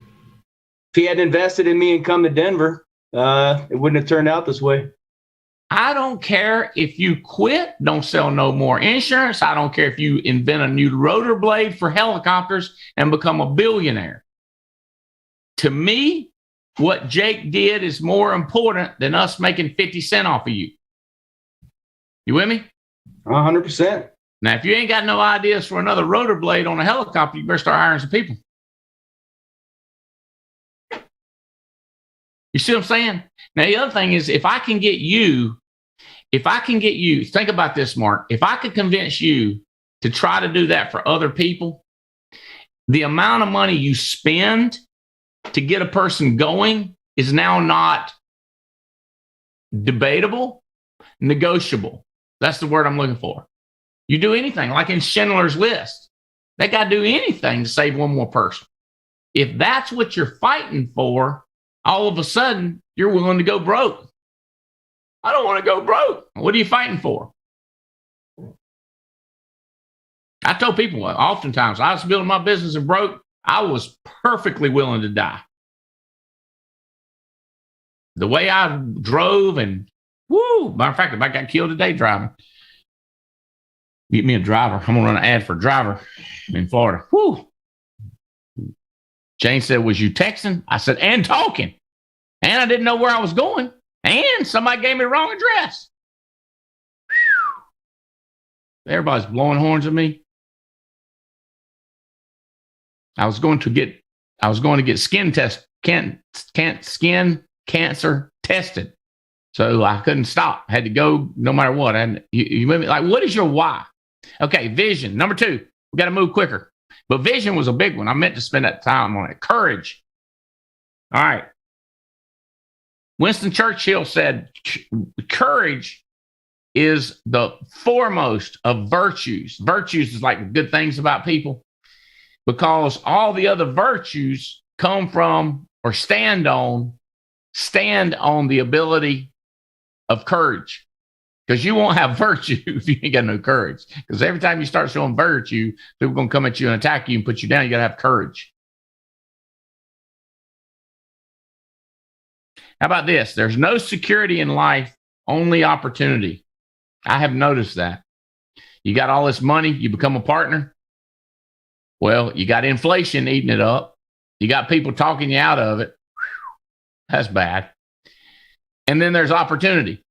If he had invested in me and come to Denver, it wouldn't have turned out this way. I don't care if you quit, don't sell no more insurance. I don't care if you invent a new rotor blade for helicopters and become a billionaire. To me, what Jake did is more important than us making 50 cents off of you. You with me? 100%. Now, if you ain't got no ideas for another rotor blade on a helicopter, you better start hiring some people. You see what I'm saying? Now, the other thing is, if I can get you, think about this, Mark. If I could convince you to try to do that for other people, the amount of money you spend to get a person going is now not debatable, negotiable. That's the word I'm looking for. You do anything, like in Schindler's List, they got to do anything to save one more person. If that's what you're fighting for, all of a sudden, you're willing to go broke. I don't want to go broke. What are you fighting for? I told people oftentimes I was building my business and broke. I was perfectly willing to die. The way I drove and matter of fact, if I got killed today driving, get me a driver. I'm going to run an ad for a driver in Florida. Jane said, was you texting? I said, and talking. And I didn't know where I was going. And somebody gave me the wrong address. Everybody's blowing horns at me. I was going to get skin cancer tested. So I couldn't stop. I had to go no matter what. And you like, what is your why? Okay, vision. Number 2, we got to move quicker. But vision was a big one. I meant to spend that time on it. Courage. All right. Winston Churchill said, courage is the foremost of virtues. Virtues is like good things about people, because all the other virtues come from or stand on the ability of courage. because you won't have virtue if you ain't got no courage. Because every time you start showing virtue, people are going to come at you and attack you and put you down. You got to have courage. How about this? There's no security in life, only opportunity. I have noticed that. You got all this money, you become a partner. Well, you got inflation eating it up. You got people talking you out of it. That's bad. And then there's opportunity.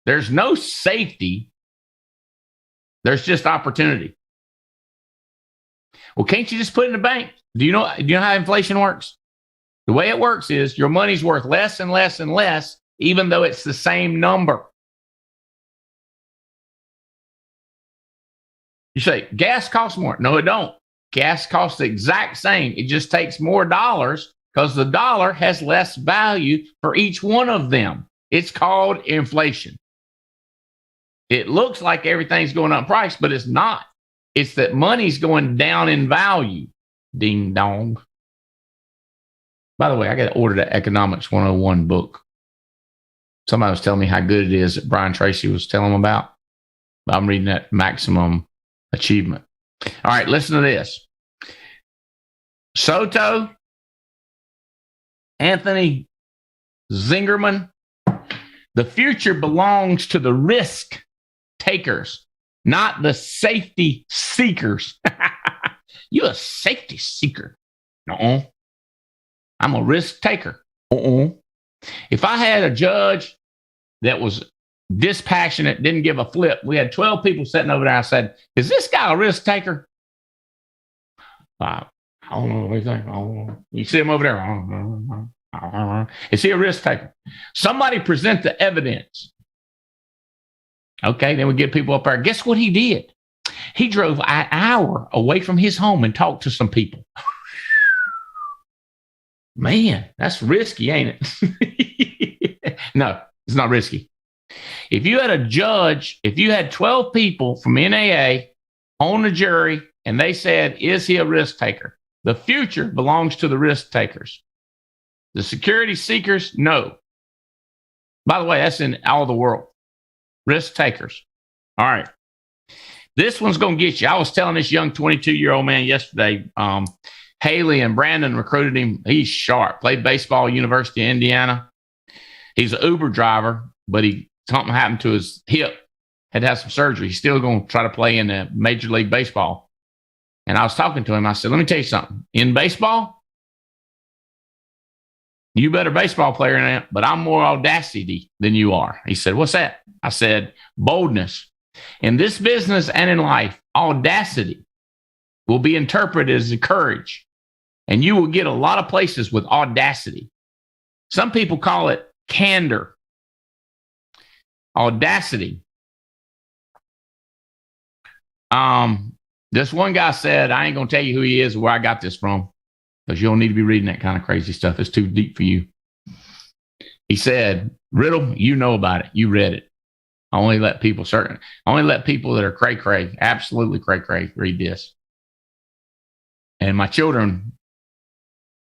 There's no safety. There's just opportunity. Well, can't you just put it in the bank? Do you know how inflation works? The way it works is your money's worth less and less and less, even though it's the same number. You say, gas costs more. No, it don't. Gas costs the exact same. It just takes more dollars because the dollar has less value for each one of them. It's called inflation. It looks like everything's going up in price, but it's not. It's that money's going down in value. Ding dong. By the way, I got to order that Economics 101 book. Somebody was telling me how good it is that Brian Tracy was telling them about. I'm reading that Maximum Achievement. All right, listen to this. Soto, Anthony Zingerman, the future belongs to the risk takers, not the safety seekers. You're a safety seeker. No, I'm a risk taker. If I had a judge that was dispassionate, didn't give a flip, we had 12 people sitting over there. I said, is this guy a risk taker? I don't know what you think. You see him over there. Is he a risk taker? Somebody present the evidence. Okay, then we get people up there. Guess what he did? He drove an hour away from his home and talked to some people. Man, that's risky, ain't it? No, it's not risky. If you had a judge, if you had 12 people from NAA on the jury and they said, is he a risk taker? The future belongs to the risk takers. The security seekers, no. By the way, that's in all the world. Risk takers. All right. This one's going to get you. I was telling this young 22-year-old man yesterday, Haley and Brandon recruited him. He's sharp. Played baseball at University of Indiana. He's an Uber driver, but something happened to his hip. Had to have some surgery. He's still going to try to play in the Major League Baseball. And I was talking to him. I said, let me tell you something. In baseball, you better baseball player than that, but I'm more audacity than you are. He said, what's that? I said, boldness. In this business and in life, audacity will be interpreted as courage. And you will get a lot of places with audacity. Some people call it candor. Audacity. This one guy said, I ain't going to tell you who he is or where I got this from, because you don't need to be reading that kind of crazy stuff. It's too deep for you. He said, Riddle, you know about it. You read it. I only let people that are cray-cray, absolutely cray-cray, read this. And my children,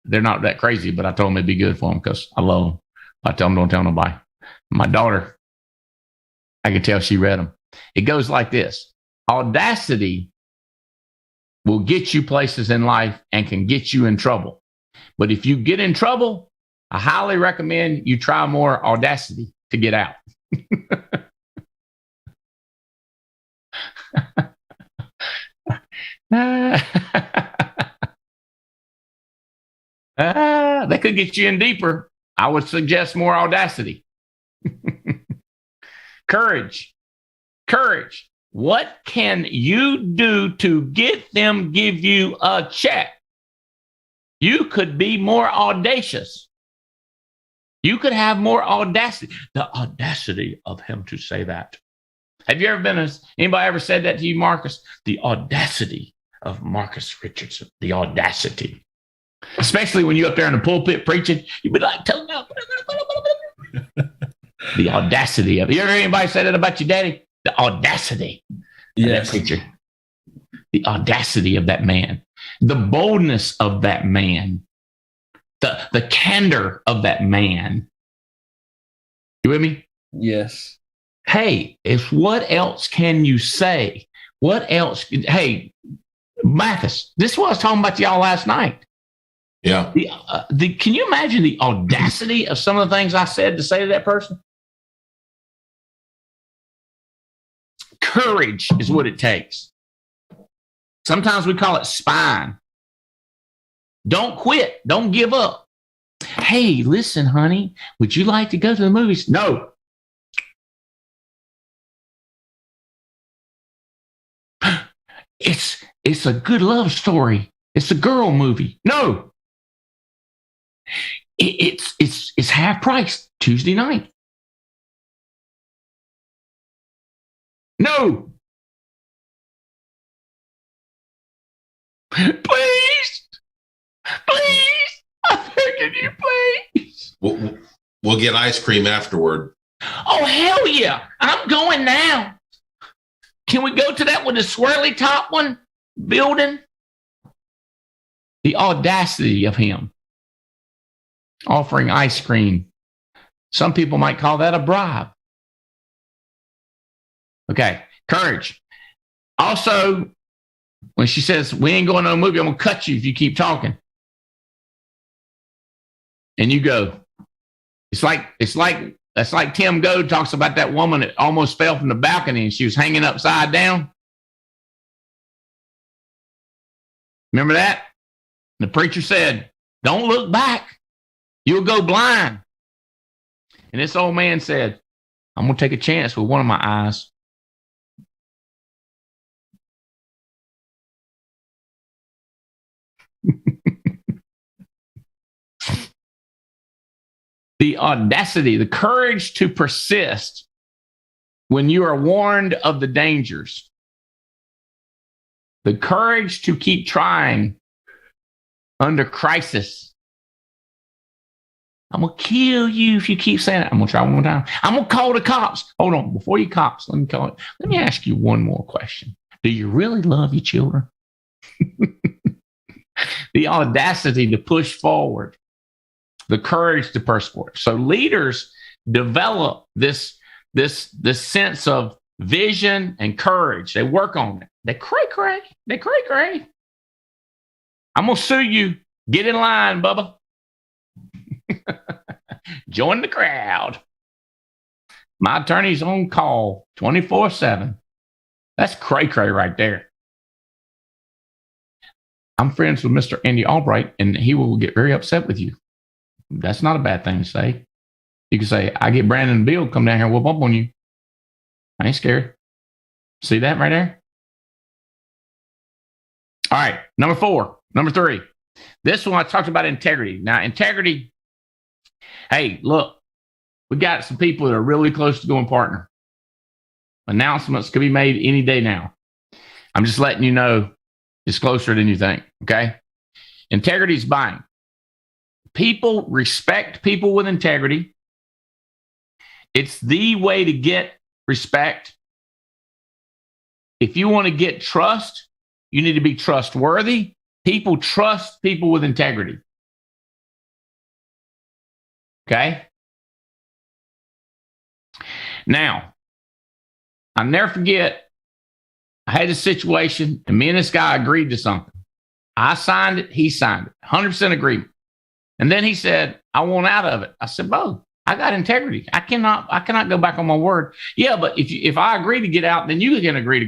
they're not that crazy, but I told them it'd be good for them because I love them. I tell them, don't tell nobody. My daughter, I could tell she read them. It goes like this. Audacity will get you places in life and can get you in trouble. But if you get in trouble, I highly recommend you try more audacity to get out. They could get you in deeper. I would suggest more audacity. Courage. What can you do to get them give you a check? You could be more audacious. You could have more audacity. The audacity of him to say that. Have you ever anybody ever said that to you, Marcus? The audacity of Marcus Richardson. The audacity. Especially when you're up there in the pulpit preaching, you'd be like, tell them the audacity of it. You ever hear anybody say that about your daddy? The audacity of that preacher. The audacity of that man. The boldness of that man. The candor of that man. You with me? Yes. Hey, if what else can you say? What else? Hey, Mathis, this is what I was talking about to y'all last night. Yeah. Can you imagine the audacity of some of the things I said to say to that person? Courage is what it takes. Sometimes we call it spine. Don't quit. Don't give up. Hey, listen, honey, would you like to go to the movies? No. It's a good love story. It's a girl movie. No. It's half price Tuesday night. No. Please. Please. I'm begging you, please. We'll get ice cream afterward. Oh, hell yeah. I'm going now. Can we go to that with the swirly top one building? The audacity of him offering ice cream. Some people might call that a bribe. Okay, courage. Also, when she says, we ain't going to a movie, I'm going to cut you if you keep talking. And you go. It's like Tim Goad talks about that woman that almost fell from the balcony and she was hanging upside down. Remember that? The preacher said, don't look back. You'll go blind. And this old man said, I'm going to take a chance with one of my eyes. The audacity, the courage to persist when you are warned of the dangers. The courage to keep trying under crisis. I'm going to kill you if you keep saying it. I'm going to try one more time. I'm going to call the cops. Hold on. Before you cops, let me ask you one more question. Do you really love your children? The audacity to push forward. The courage to persevere. So leaders develop this sense of vision and courage. They work on it. They cray. I'm going to sue you. Get in line, Bubba. Join the crowd. My attorney's on call 24/7. That's cray right there. I'm friends with Mr. Andy Albright, and he will get very upset with you. That's not a bad thing to say. You can say, I get Brandon and Bill come down here and whoop up on you. I ain't scared. See that right there? All right, number 3. This one I talked about integrity. Now, integrity, hey, look, we got some people that are really close to going partner. Announcements could be made any day now. I'm just letting you know it's closer than you think, okay? Integrity is buying. People respect people with integrity. It's the way to get respect. If you want to get trust, you need to be trustworthy. People trust people with integrity. Okay? Now, I'll never forget, I had a situation, and me and this guy agreed to something. I signed it, he signed it, 100% agreement. And then he said, I want out of it. I said, Bo, I got integrity. I cannot go back on my word. Yeah, but if I agree to get out, then you can agree to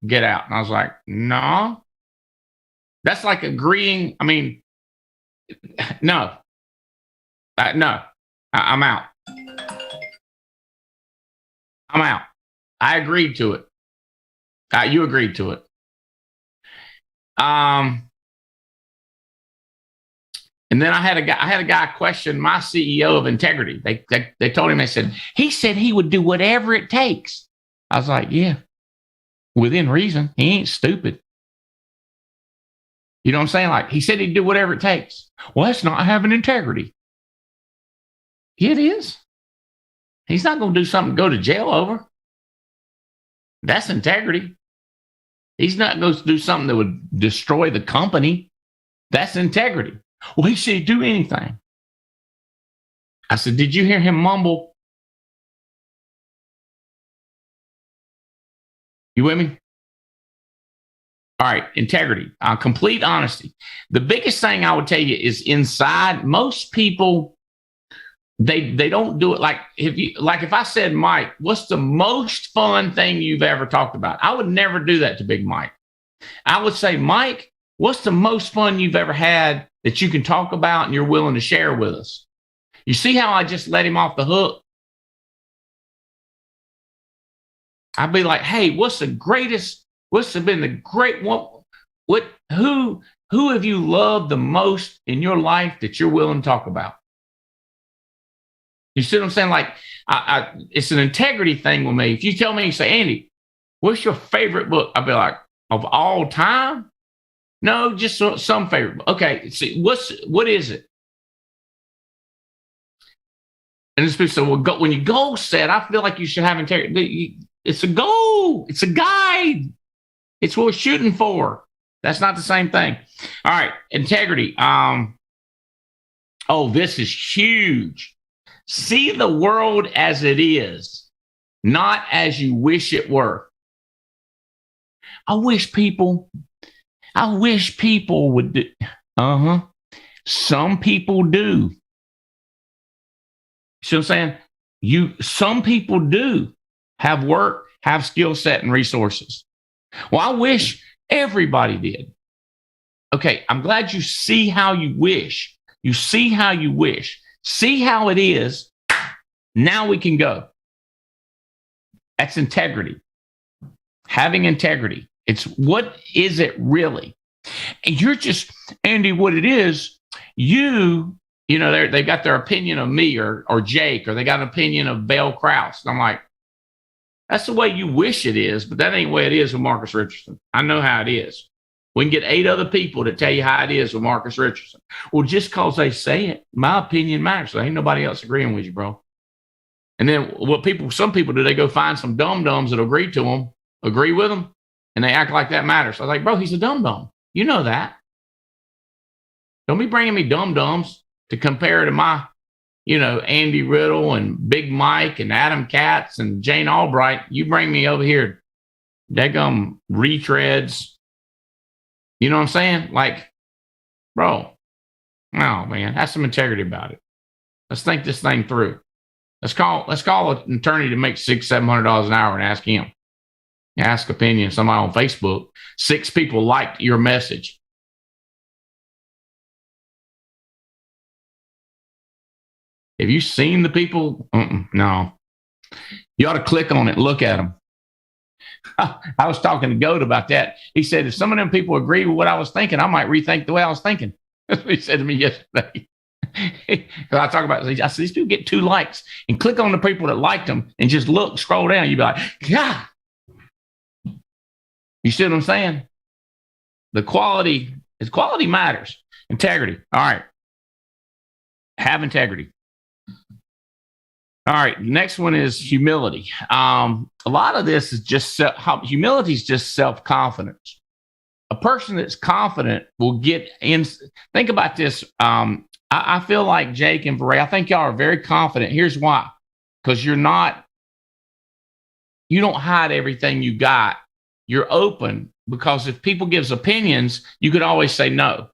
get out. And I was like, no. That's like agreeing. I mean, no. No. I'm out. I'm out. I agreed to it. You agreed to it. And then I had a guy question my CEO of integrity. They told him, he said he would do whatever it takes. I was like, yeah, within reason. He ain't stupid. You know what I'm saying? Like, he said he'd do whatever it takes. Well, that's not having integrity. Yeah, it is. He's not going to do something to go to jail over. That's integrity. He's not going to do something that would destroy the company. That's integrity. Well, he said he'd do anything. I said, did you hear him mumble? You with me? All right, integrity, complete honesty. The biggest thing I would tell you is inside. Most people, they don't do it if I said, Mike, what's the most fun thing you've ever talked about? I would never do that to Big Mike. I would say, Mike, what's the most fun you've ever had that you can talk about and you're willing to share with us? You see how I just let him off the hook? I'd be like, hey, what's been the great one? Who have you loved the most in your life that you're willing to talk about? You see what I'm saying? Like, it's an integrity thing with me. If you tell me, you say, Andy, what's your favorite book? I'll be like, of all time? No, just some favorite book. Okay, see, what is it? And this people say, well, when your goal set, I feel like you should have integrity. It's a goal. It's a guide. It's what we're shooting for. That's not the same thing. All right, integrity. This is huge. See the world as it is, not as you wish it were. I wish people would do. Some people do. See what I'm saying? Some people do have work, have skill set and resources. Well, I wish everybody did. Okay, I'm glad you see how you wish. You see how you wish. See how it is. Now we can go. That's integrity. Having integrity. It's what is it really? And you're just, Andy, what it is, they've got their opinion of me or Jake, or they got an opinion of Belle Krause. And I'm like, that's the way you wish it is, but that ain't the way it is with Marcus Richardson. I know how it is. We can get 8 other people to tell you how it is with Marcus Richardson. Well, just because they say it, my opinion matters. So ain't nobody else agreeing with you, bro. And then some people do, they go find some dum-dums that agree with them, and they act like that matters. So I was like, bro, he's a dum-dum. You know that. Don't be bringing me dum-dums to compare to my, Andy Riddle and Big Mike and Adam Katz and Jane Albright. You bring me over here, daggum retreads. You know what I'm saying? Like, bro, no, man, have some integrity about it. Let's think this thing through. Let's call an attorney to make $600-700 an hour and ask him. Ask opinion. Somebody on Facebook. 6 people liked your message. Have you seen the people? No. You ought to click on it. Look at them. I was talking to Goat about that. He said, if some of them people agree with what I was thinking, I might rethink the way I was thinking. That's what he said to me yesterday. Because I talk about, I said, these people get 2 likes, and click on the people that liked them and just scroll down. You'd be like, God. You see what I'm saying? Quality matters. Integrity. All right. Have integrity. All right. Next one is humility. A lot of this is just humility is just self-confidence. A person that's confident will get in. Think about this. I feel like Jake and Beret, I think y'all are very confident. Here's why. Because you don't hide everything you got. You're open, because if people gives opinions, you could always say no.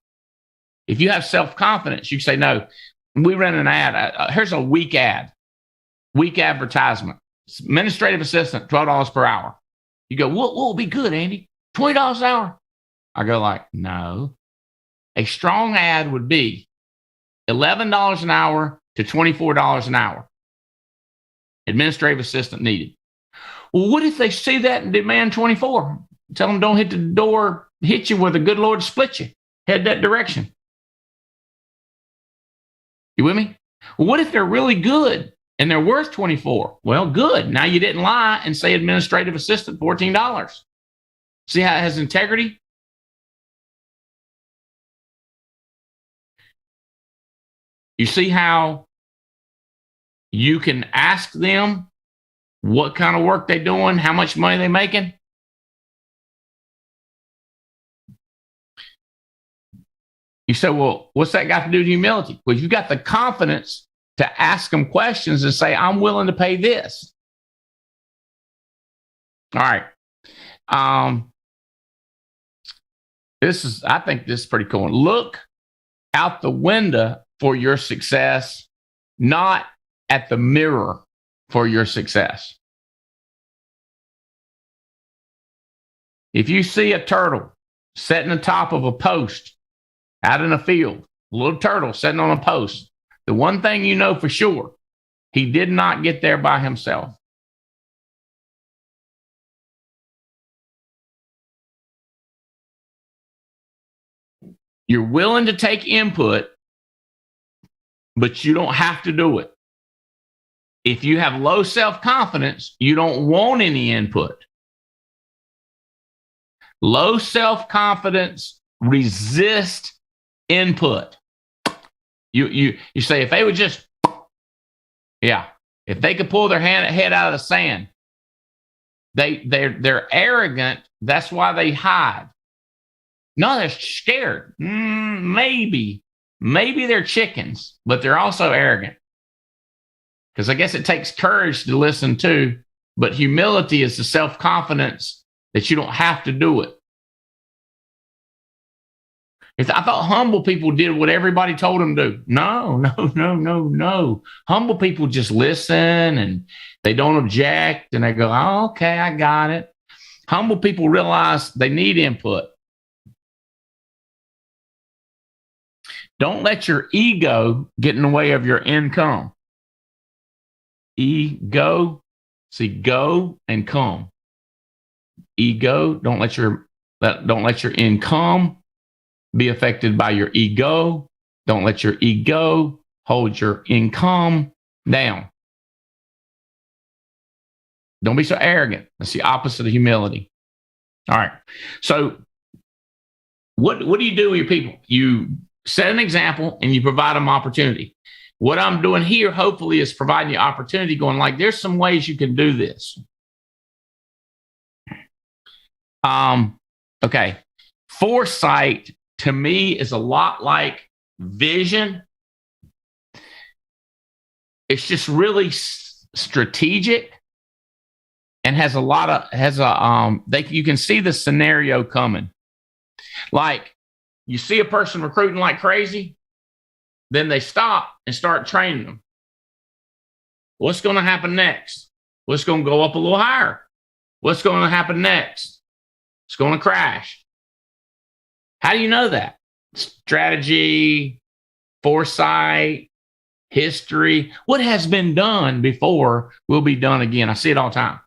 If you have self-confidence, you say no. We ran an ad. Here's a weak advertisement. Administrative assistant, $12 per hour. You go, what will be good, Andy? $20 an hour? I go like, no. A strong ad would be $11 an hour to $24 an hour. Administrative assistant needed. Well, what if they see that and demand 24? Tell them don't hit the door, hit you where the good Lord split you. Head that direction. You with me? Well, what if they're really good and they're worth 24? Well, good. Now you didn't lie and say administrative assistant, $14. See how it has integrity? You see how you can ask them what kind of work they're doing, how much money they're making? You say, well, what's that got to do with humility? Well, you've got the confidence to ask them questions and say, I'm willing to pay this. All right. I think this is pretty cool. Look out the window for your success, not at the mirror for your success. If you see a turtle sitting on top of a post out in a field, a little turtle sitting on a post, the one thing you know for sure, he did not get there by himself. You're willing to take input, but you don't have to do it. If you have low self-confidence, you don't want any input. Low self-confidence resist input. You say, if they would just, if they could pull their head out of the sand, they're arrogant. That's why they hide. No, they're scared. Maybe they're chickens, but they're also arrogant. Because I guess it takes courage to listen too, but humility is the self-confidence that you don't have to do it. I thought humble people did what everybody told them to do. No. Humble people just listen and they don't object and they go, oh, okay, I got it. Humble people realize they need input. Don't let your ego get in the way of your income. Ego, see, go and come. Ego, don't let your income be affected by your ego. Don't let your ego hold your income down. Don't be so arrogant. That's the opposite of humility. All right. So what do you do with your people? You set an example and you provide them opportunity. What I'm doing here, hopefully, is providing you opportunity, going like, there's some ways you can do this. Okay. Foresight, to me, is a lot like vision. It's just really strategic and has a lot of, you can see the scenario coming. Like, you see a person recruiting like crazy, then they stop and start training them. What's going to happen next? What's going to go up a little higher? What's going to happen next? It's going to crash. How do you know that? Strategy, foresight, history. What has been done before will be done again. I see it all the time.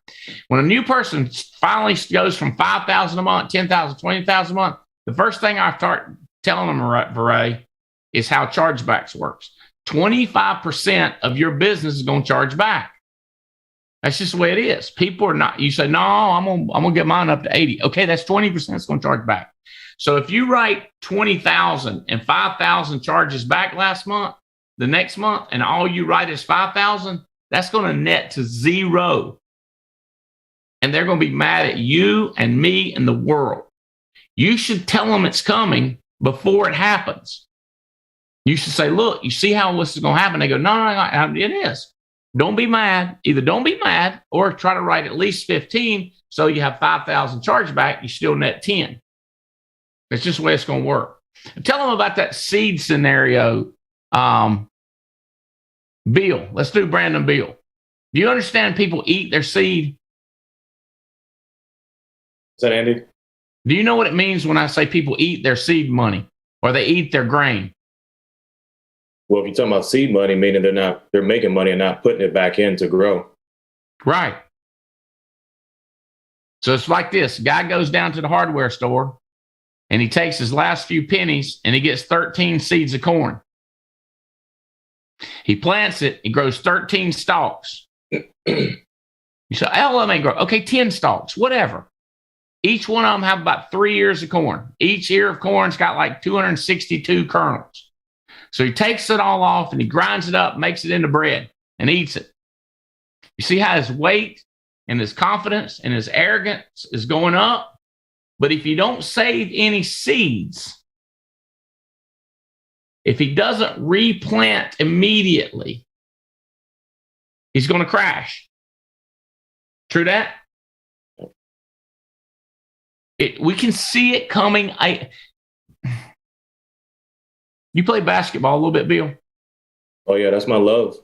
When a new person finally goes from 5,000 a month, 10,000, 20,000 a month, the first thing I start telling them, Veray, is how chargebacks works. 25% of your business is going to charge back. That's just the way it is. People are not, you say, no, I'm going to get mine up to 80. Okay, that's 20% that's going to charge back. So if you write 20,000 and 5,000 charges back last month, the next month, and all you write is 5,000, that's going to net to zero. And they're going to be mad at you and me and the world. You should tell them it's coming before it happens. You should say, look, you see how this is going to happen? They go, no, it is. Don't be mad. Either don't be mad or try to write at least 15 so you have 5,000 chargeback. You still net 10. That's just the way it's going to work. Tell them about that seed scenario. Bill, let's do Brandon Bill. Do you understand people eat their seed? Is that Andy? Do you know what it means when I say people eat their seed money or they eat their grain? Well, if you're talking about seed money, meaning they're making money and not putting it back in to grow. Right. So it's like this. Guy goes down to the hardware store and he takes his last few pennies and he gets 13 seeds of corn. He plants it. He grows 13 stalks. You say, oh, let me grow. Okay, 10 stalks, whatever. Each one of them have about 3 ears of corn. Each ear of corn's got like 262 kernels. So he takes it all off and he grinds it up, makes it into bread and eats it. You see how his weight and his confidence and his arrogance is going up? But if you don't save any seeds, if he doesn't replant immediately, he's going to crash. True that? We can see it coming. You play basketball a little bit, Bill? Oh, yeah, that's my love.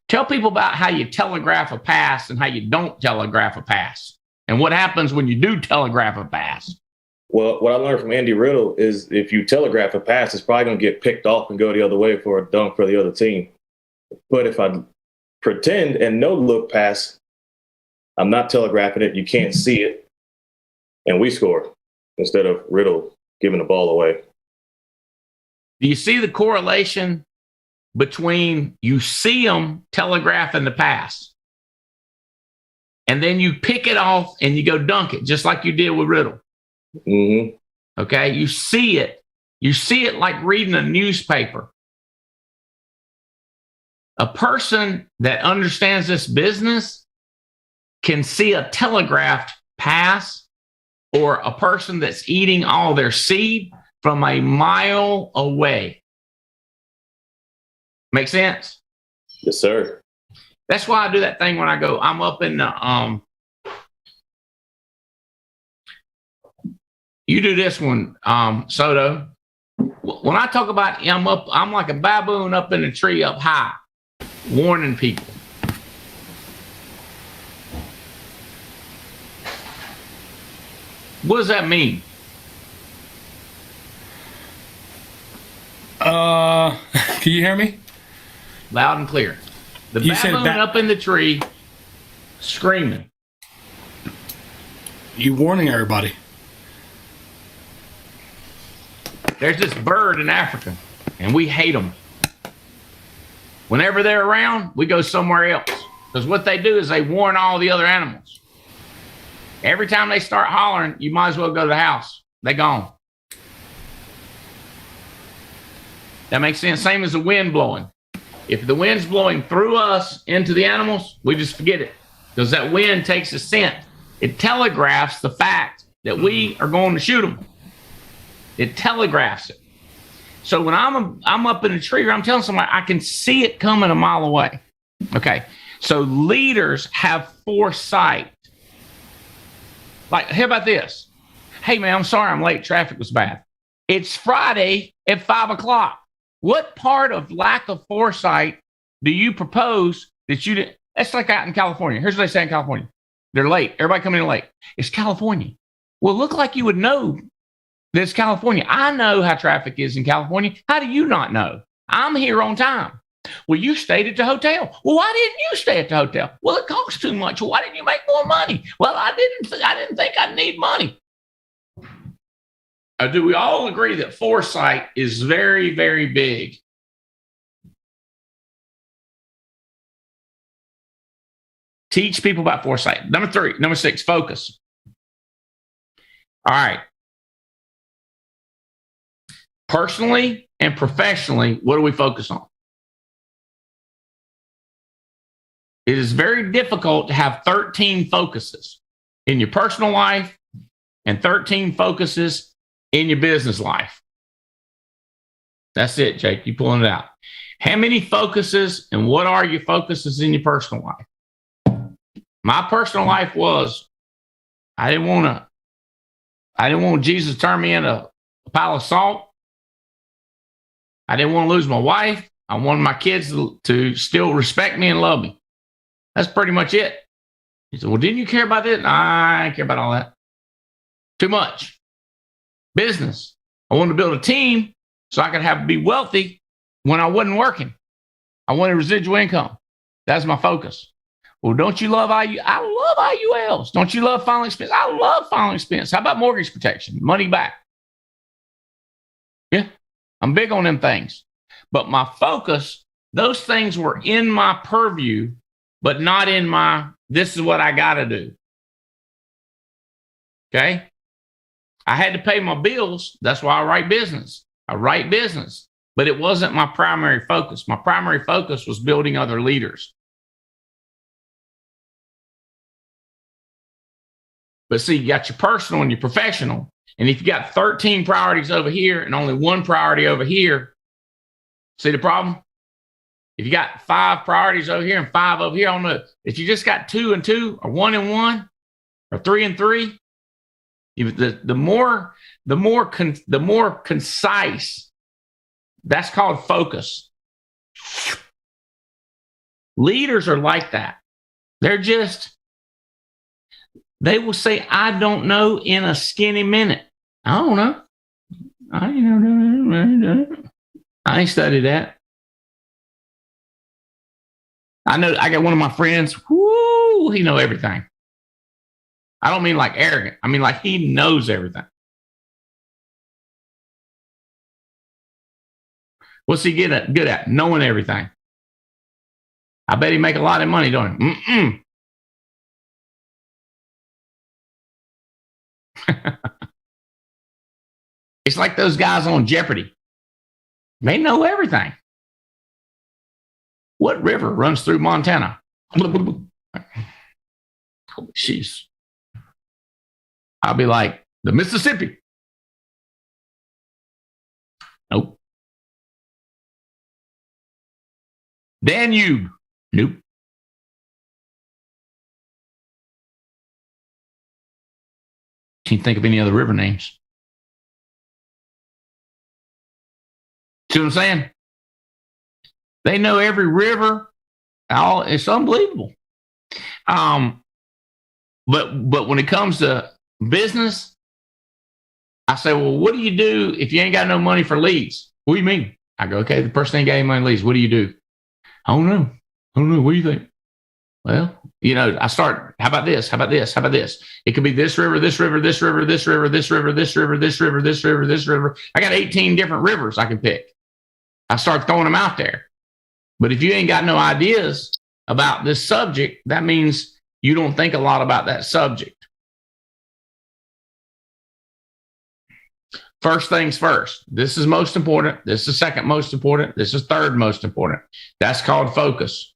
Tell people about how you telegraph a pass and how you don't telegraph a pass, and what happens when you do telegraph a pass. Well, what I learned from Andy Riddle is if you telegraph a pass, it's probably going to get picked off and go the other way for a dunk for the other team. But if I pretend and no look pass, I'm not telegraphing it. You can't see it. And we score instead of Riddle giving the ball away. Do you see the correlation between you see them telegraphing the pass and then you pick it off and you go dunk it just like you did with Riddle? Mm-hmm. Okay, you see it. You see it like reading a newspaper. A person that understands this business can see a telegraphed pass or a person that's eating all their seed from a mile away. Make sense? Yes, sir. That's why I do that thing when I go, I'm up in the, you do this one, Soto. When I talk about I'm like a baboon up in a tree up high, warning people. What does that mean? Can you hear me? Loud and clear. The You said baboon up in the tree screaming. You warning everybody. There's this bird in Africa, and we hate them. Whenever they're around, we go somewhere else. Because what they do is they warn all the other animals. Every time they start hollering, you might as well go to the house. They gone. That makes sense. Same as the wind blowing. If the wind's blowing through us into the animals, we just forget it. Because that wind takes a scent. It telegraphs the fact that we are going to shoot them. It telegraphs it. So when I'm up in a tree or I'm telling somebody, I can see it coming a mile away. Okay. So leaders have foresight. Like, how about this? Hey, man, I'm sorry I'm late. Traffic was bad. It's Friday at 5 o'clock. What part of lack of foresight do you propose that you didn't? That's like out in California. Here's what they say in California. They're late. Everybody coming in late. It's California. Well, look like you would know that it's California. I know how traffic is in California. How do you not know? I'm here on time. Well, you stayed at the hotel. Well, why didn't you stay at the hotel? Well, it costs too much. Well, why didn't you make more money? Well, I didn't think I'd need money. Do we all agree that foresight is very, very big? Teach people about foresight. Number 6, focus. All right. Personally and professionally, what do we focus on? It is very difficult to have 13 focuses in your personal life and 13 focuses in your business life. That's it, Jake. You pulling it out. How many focuses and what are your focuses in your personal life? My personal life was I didn't want Jesus to turn me into a pile of salt. I didn't want to lose my wife. I wanted my kids to still respect me and love me. That's pretty much it. He said, well, didn't you care about this? Nah, I didn't care about all that. Too much. Business. I wanted to build a team so I could be wealthy when I wasn't working. I wanted residual income. That's my focus. Well, don't you love IU? I love IULs. Don't you love final expense? I love final expense. How about mortgage protection? Money back. Yeah, I'm big on them things. But my focus, those things were in my purview, but not in my, this is what I got to do. Okay? I had to pay my bills. That's why I write business. I write business. But it wasn't my primary focus. My primary focus was building other leaders. But see, you got your personal and your professional. And if you got 13 priorities over here and only one priority over here, see the problem? If you got 5 priorities over here and 5 over here, I don't know. If you just got 2 and 2 or 1 and 1 or 3 and 3, The more concise. That's called focus. Leaders are like that. They will say, I don't know in a skinny minute. I don't know. I ain't studied that. I know I got one of my friends, he know everything. I don't mean like arrogant. I mean like he knows everything. What's he good at? Knowing everything. I bet he make a lot of money, don't he? It's like those guys on Jeopardy. They know everything. What river runs through Montana? Jeez. I'll be like, the Mississippi. Nope. Danube. Nope. Can't think of any other river names. See what I'm saying? They know every river. It's unbelievable. But when it comes to business, I say, well, what do you do if you ain't got no money for leads? What do you mean? I go, okay, the person ain't got any money leads. What do you do? I don't know. What do you think? Well, I start, how about this? How about this? How about this? It could be this river, this river, this river, this river, this river, this river, this river, this river, this river. I got 18 different rivers I can pick. I start throwing them out there. But if you ain't got no ideas about this subject, that means you don't think a lot about that subject. First things first. This is most important. This is second most important. This is third most important. That's called focus.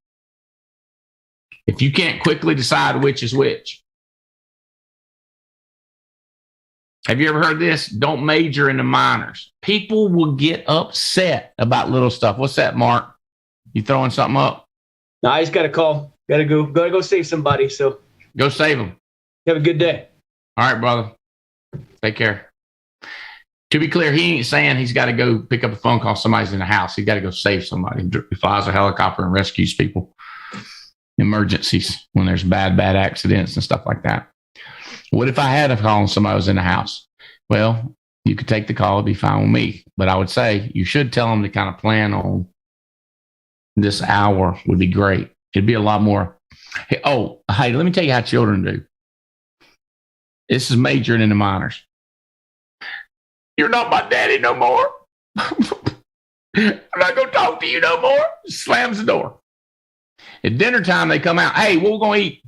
If you can't quickly decide which is which. Have you ever heard this? Don't major in the minors. People will get upset about little stuff. What's that, Mark? You throwing something up? No, I just got a call. Gotta go save somebody. So go save them. Have a good day. All right, brother. Take care. To be clear, he ain't saying he's got to go pick up a phone call. Somebody's in the house. He's got to go save somebody. He flies a helicopter and rescues people. Emergencies, when there's bad accidents and stuff like that. What if I had a call and somebody was in the house? Well, you could take the call. It'd be fine with me. But I would say you should tell them to kind of plan on this hour would be great. It'd be a lot more. Hey, let me tell you how children do. This is majoring in the minors. You're not my daddy no more. I'm not going to talk to you no more. Slams the door. At dinner time, they come out. Hey, what we going to eat?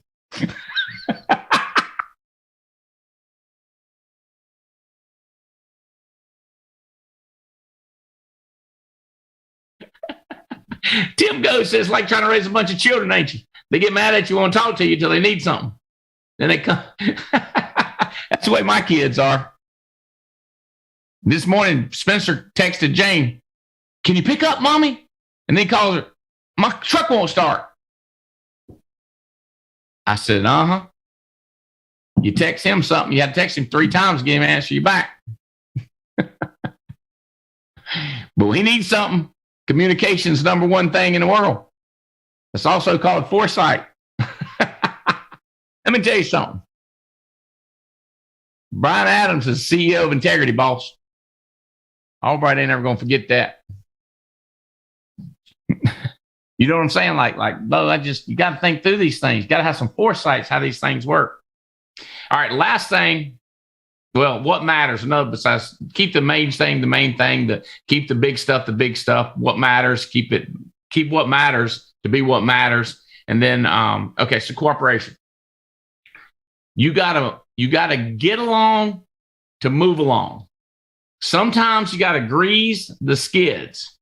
Tim Goes says, like trying to raise a bunch of children, ain't you? They get mad at you, won't talk to you till they need something. Then they come. That's the way my kids are. This morning, Spencer texted Jane, can you pick up mommy? And then he calls her, my truck won't start. I said, uh-huh. You text him something, you had to text him 3 times to get him to answer you back. But when he needs something, communication's number one thing in the world. It's also called foresight. Let me tell you something. Brian Adams is CEO of Integrity, boss. Albright ain't never going to forget that. You know what I'm saying? Like, Bo, you got to think through these things. You got to have some foresights how these things work. All right, last thing. Well, what matters? No, besides keep the main thing, keep the big stuff, what matters, keep what matters to be what matters. And then, so cooperation. You gotta get along to move along. Sometimes you gotta grease the skids.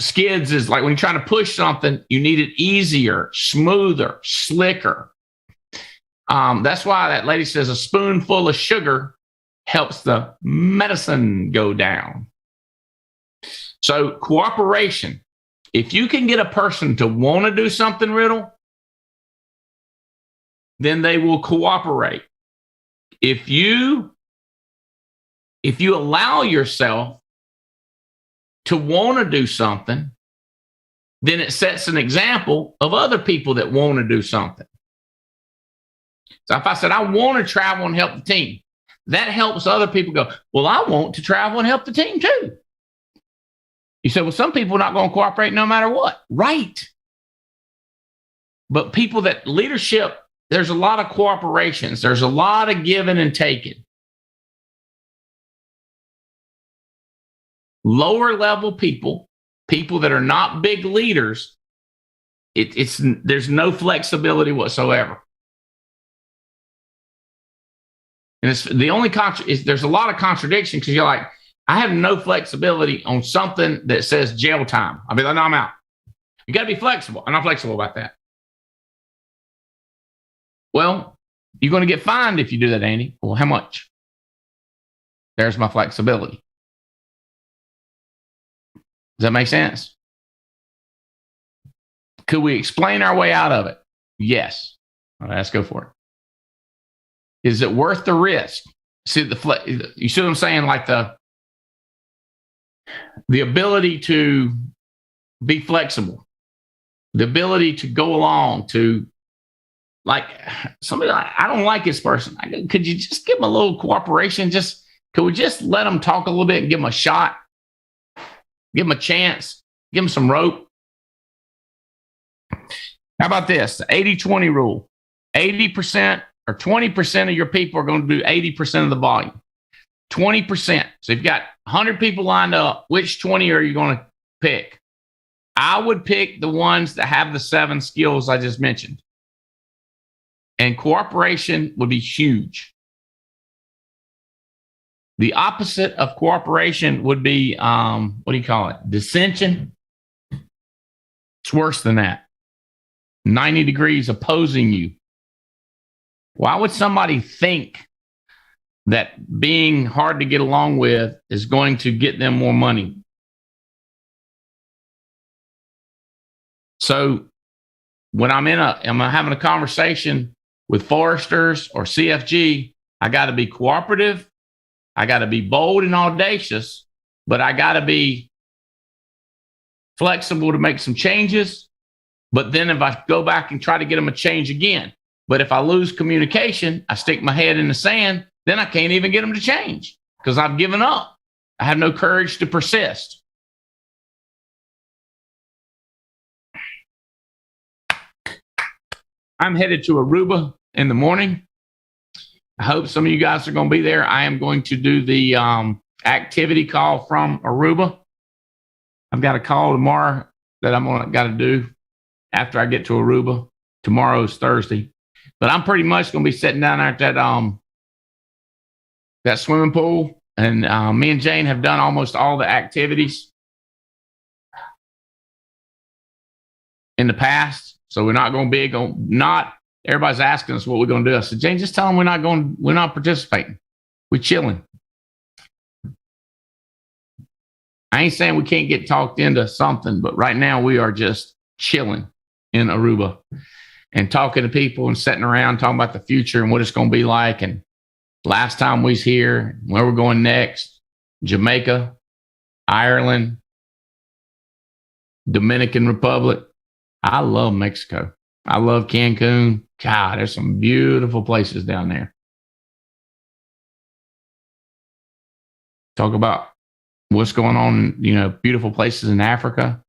Skids is like when you're trying to push something, you need it easier, smoother, slicker. That's why that lady says a spoonful of sugar helps the medicine go down. So cooperation. If you can get a person to want to do something, Riddle, then they will cooperate. If you allow yourself to want to do something, then it sets an example of other people that want to do something. So if I said, I want to travel and help the team, that helps other people go, well, I want to travel and help the team too. You say, well, some people are not going to cooperate no matter what. Right. But people that leadership, there's a lot of cooperations. There's a lot of giving and taking. Lower level people that are not big leaders, there's no flexibility whatsoever. And it's the only there's a lot of contradiction because you're like, I have no flexibility on something that says jail time. I'll be like, no, I'm out. You got to be flexible. I'm not flexible about that. Well, you're going to get fined if you do that, Andy. Well, how much? There's my flexibility. Does that make sense? Could we explain our way out of it? Yes. All right, let's go for it. Is it worth the risk? See you see what I'm saying? Like the ability to be flexible, the ability to go along, to like somebody like, I don't like this person. Could you just give them a little cooperation? Could we just let them talk a little bit and give them a shot? Give them a chance. Give them some rope. How about this? The 80-20 rule. 80% or 20% of your people are going to do 80% of the volume. 20%. So if you've got 100 people lined up, which 20 are you going to pick? I would pick the ones that have the 7 skills I just mentioned. And cooperation would be huge. The opposite of cooperation would be, what do you call it? Dissension. It's worse than that. 90 degrees opposing you. Why would somebody think that being hard to get along with is going to get them more money? So when I'm having a conversation with foresters or CFG, I got to be cooperative. I got to be bold and audacious, but I got to be flexible to make some changes. But then if I go back and try to get them a change again, but if I lose communication, I stick my head in the sand, then I can't even get them to change because I've given up. I have no courage to persist. I'm headed to Aruba in the morning. I hope some of you guys are going to be there. I am going to do the activity call from Aruba. I've got a call tomorrow that I'm got to do after I get to Aruba. Tomorrow's Thursday. But I'm pretty much going to be sitting down there at that swimming pool. And me and Jane have done almost all the activities in the past. So we're not going to be everybody's asking us what we're going to do. I said, Jane, just tell them we're not participating. We're chilling. I ain't saying we can't get talked into something, but right now we are just chilling in Aruba and talking to people and sitting around talking about the future and what it's going to be like. And last time we was here, where we're going next, Jamaica, Ireland, Dominican Republic. I love Mexico. I love Cancun. God, there's some beautiful places down there. Talk about what's going on, beautiful places in Africa.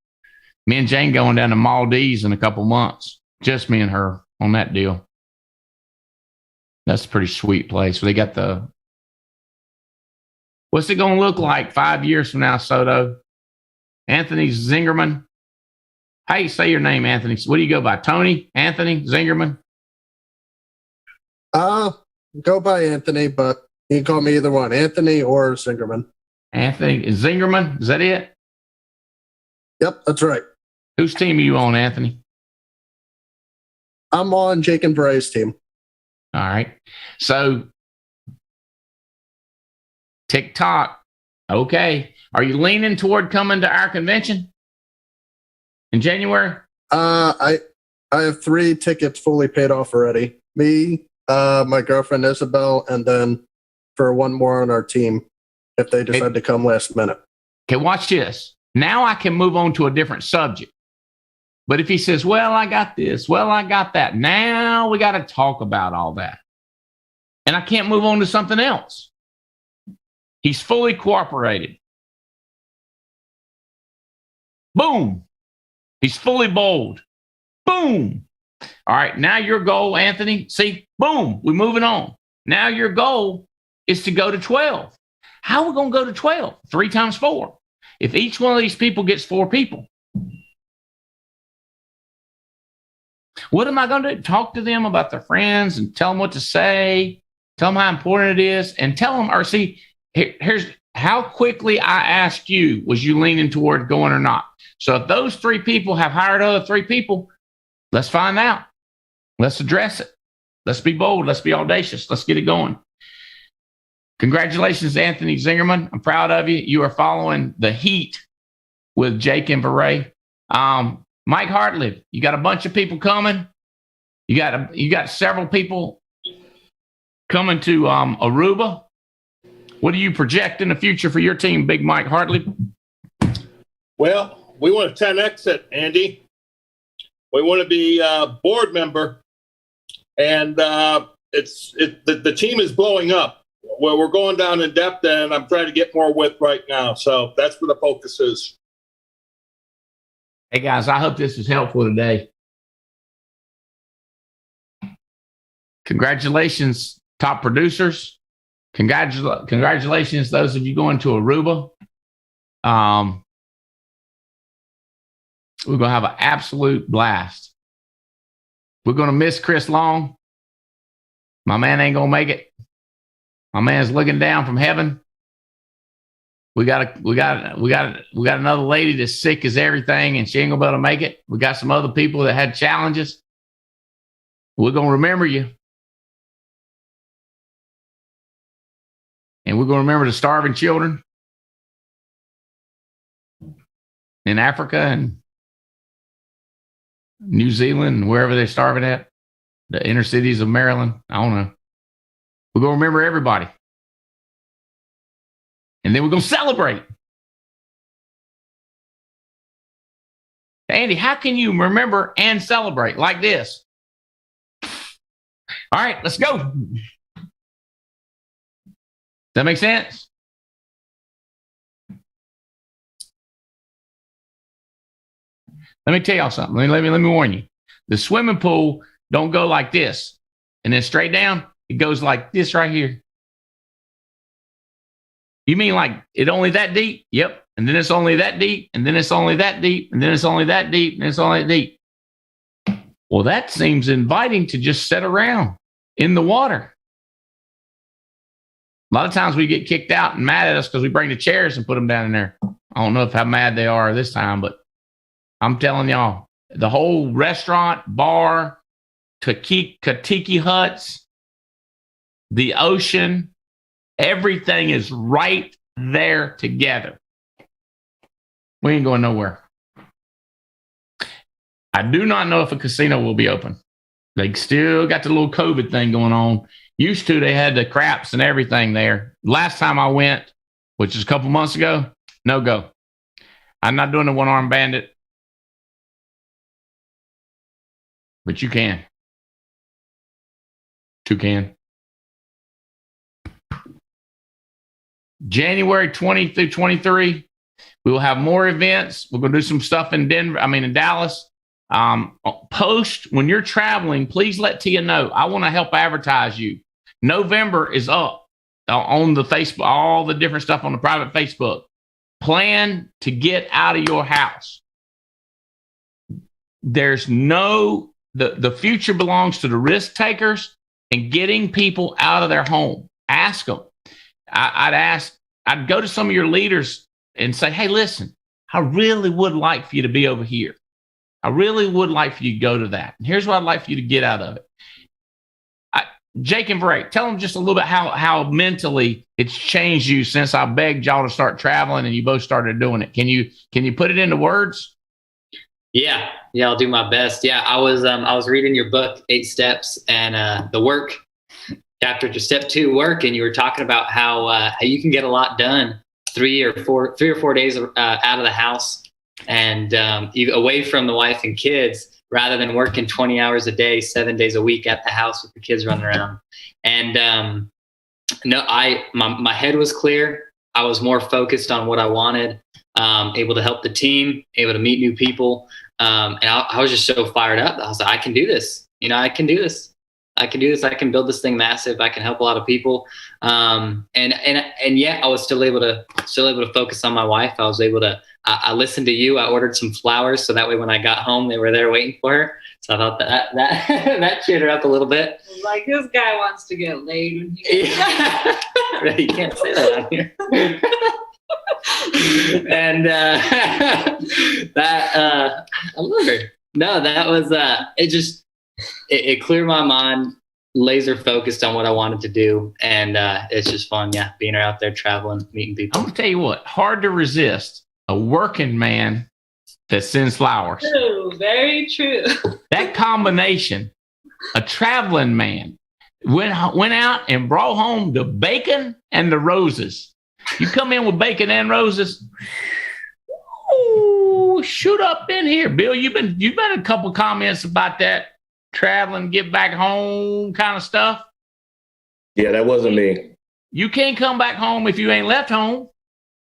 Me and Jane going down to Maldives in a couple months. Just me and her on that deal. That's a pretty sweet place. They got what's it going to look like 5 years from now, Soto? Anthony Zingerman. How you say your name, Anthony? What do you go by? Tony? Anthony Zingerman? Go by Anthony, but you can call me either one, Anthony or Zingerman. Anthony Zingerman? Is that it? Yep, that's right. Whose team are you on, Anthony? I'm on Jake and Bray's team. All right. So, TikTok. Okay. Are you leaning toward coming to our convention in January? I have 3 tickets fully paid off already. Me, my girlfriend Isabel, and then for one more on our team if they decide to come last minute. Okay, watch this. Now I can move on to a different subject. But if he says, well, I got this, well, I got that, now we got to talk about all that. And I can't move on to something else. He's fully cooperated. Boom. He's fully bowled. Boom. All right, now your goal, Anthony, see, boom, we're moving on. Now your goal is to go to 12. How are we going to go to 12? 3 times 4. If each one of these people gets 4 people, what am I going to do? Talk to them about their friends and tell them what to say, tell them how important it is, and tell them, or see, here's how quickly I asked you, was you leaning toward going or not? So if those 3 people have hired other 3 people, let's find out. Let's address it. Let's be bold. Let's be audacious. Let's get it going. Congratulations, Anthony Zingerman. I'm proud of you. You are following the heat with Jake and Beret. Mike Hartley, you got a bunch of people coming. You got several people coming to Aruba. What do you project in the future for your team, Big Mike Hartley? Well, we want to 10X it, Andy. We want to be a board member, and the team is blowing up. Well, we're going down in depth, and I'm trying to get more width right now. So that's where the focus is. Hey, guys, I hope this is helpful today. Congratulations, top producers. Congratulations, those of you going to Aruba. We're going to have an absolute blast. We're going to miss Chris Long. My man ain't going to make it. My man's looking down from heaven. We got another lady that's sick as everything, and she ain't gonna be able to make it. We got some other people that had challenges. We're gonna remember you, and we're gonna remember the starving children in Africa and New Zealand and wherever they're starving at, the inner cities of Maryland. I don't know. We're gonna remember everybody. And then we're going to celebrate. Andy, how can you remember and celebrate like this? All right, let's go. Does that make sense? Let me tell y'all something. Let me warn you. The swimming pool don't go like this and then straight down. It goes like this right here. You mean like it only that deep? Yep. And then it's only that deep, and then it's only that deep, and then it's only that deep, and it's only that deep. Well, that seems inviting to just sit around in the water. A lot of times we get kicked out and mad at us because we bring the chairs and put them down in there. I don't know how mad they are this time, but I'm telling y'all, the whole restaurant, bar, Katiki huts, the ocean, everything is right there together. We ain't going nowhere. I do not know if a casino will be open. They still got the little COVID thing going on. Used to, they had the craps and everything there. Last time I went, which is a couple months ago, no go. I'm not doing the one-armed bandit. But you can. Two can. January 20 through 23, we will have more events. We're going to do some stuff in Dallas. Post when you're traveling, please let Tia know. I want to help advertise you. November is up on the Facebook, all the different stuff on the private Facebook. Plan to get out of your house. There's the future belongs to the risk takers and getting people out of their home. Ask them. I'd go to some of your leaders and say, hey, listen, I really would like for you to be over here. I really would like for you to go to that. And here's what I'd like for you to get out of it. Jake and Bray, tell them just a little bit how mentally it's changed you since I begged y'all to start traveling and you both started doing it. Can you put it into words? Yeah, I'll do my best. Yeah, I was reading your book, 8 Steps, and the work chapter to step 2, work, and you were talking about how you can get a lot done 3 or 4 days out of the house and away from the wife and kids, rather than working 20 hours a day, 7 days a week at the house with the kids running around. And my head was clear. I was more focused on what I wanted, able to help the team, able to meet new people. And I was just so fired up. I was like, I can do this. I can do this. I can do this. I can build this thing massive. I can help a lot of people. And yet I was still able to focus on my wife. I was able to, I listened to you. I ordered some flowers. So that way, when I got home, they were there waiting for her. So I thought that cheered her up a little bit. Like, this guy wants to get laid. When he You can't say that on here. And I love her. No, that was it cleared my mind, laser focused on what I wanted to do, and it's just fun. Yeah, being out there traveling, meeting people. I'm gonna tell you what, hard to resist a working man that sends flowers. True, very true. That combination, a traveling man went out and brought home the bacon and the roses. You come in with bacon and roses. Ooh, shoot up in here, Bill. You've been a couple comments about that traveling, get back home kind of stuff. Yeah, that wasn't me. You can't come back home if you ain't left home.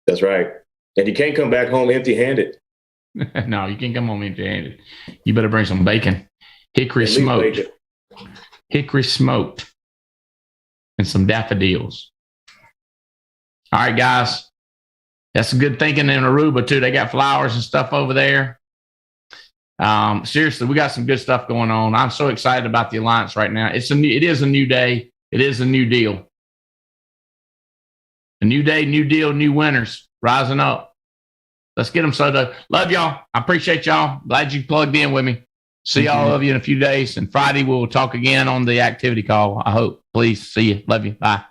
That's right. And you can't come back home empty-handed. No, you can't come home empty-handed. You better bring some bacon, hickory smoked, and some daffodils. All right, guys. That's good thinking in Aruba, too. They got flowers and stuff over there. Seriously, we got some good stuff going on. I'm so excited about the Alliance right now. It is a new day. It is a new deal. A new day, new deal, new winners rising up. Let's get them, Soto. Love y'all. I appreciate y'all. Glad you plugged in with me. See all of you in a few days. And Friday, we'll talk again on the activity call. I hope. Please see you. Love you. Bye.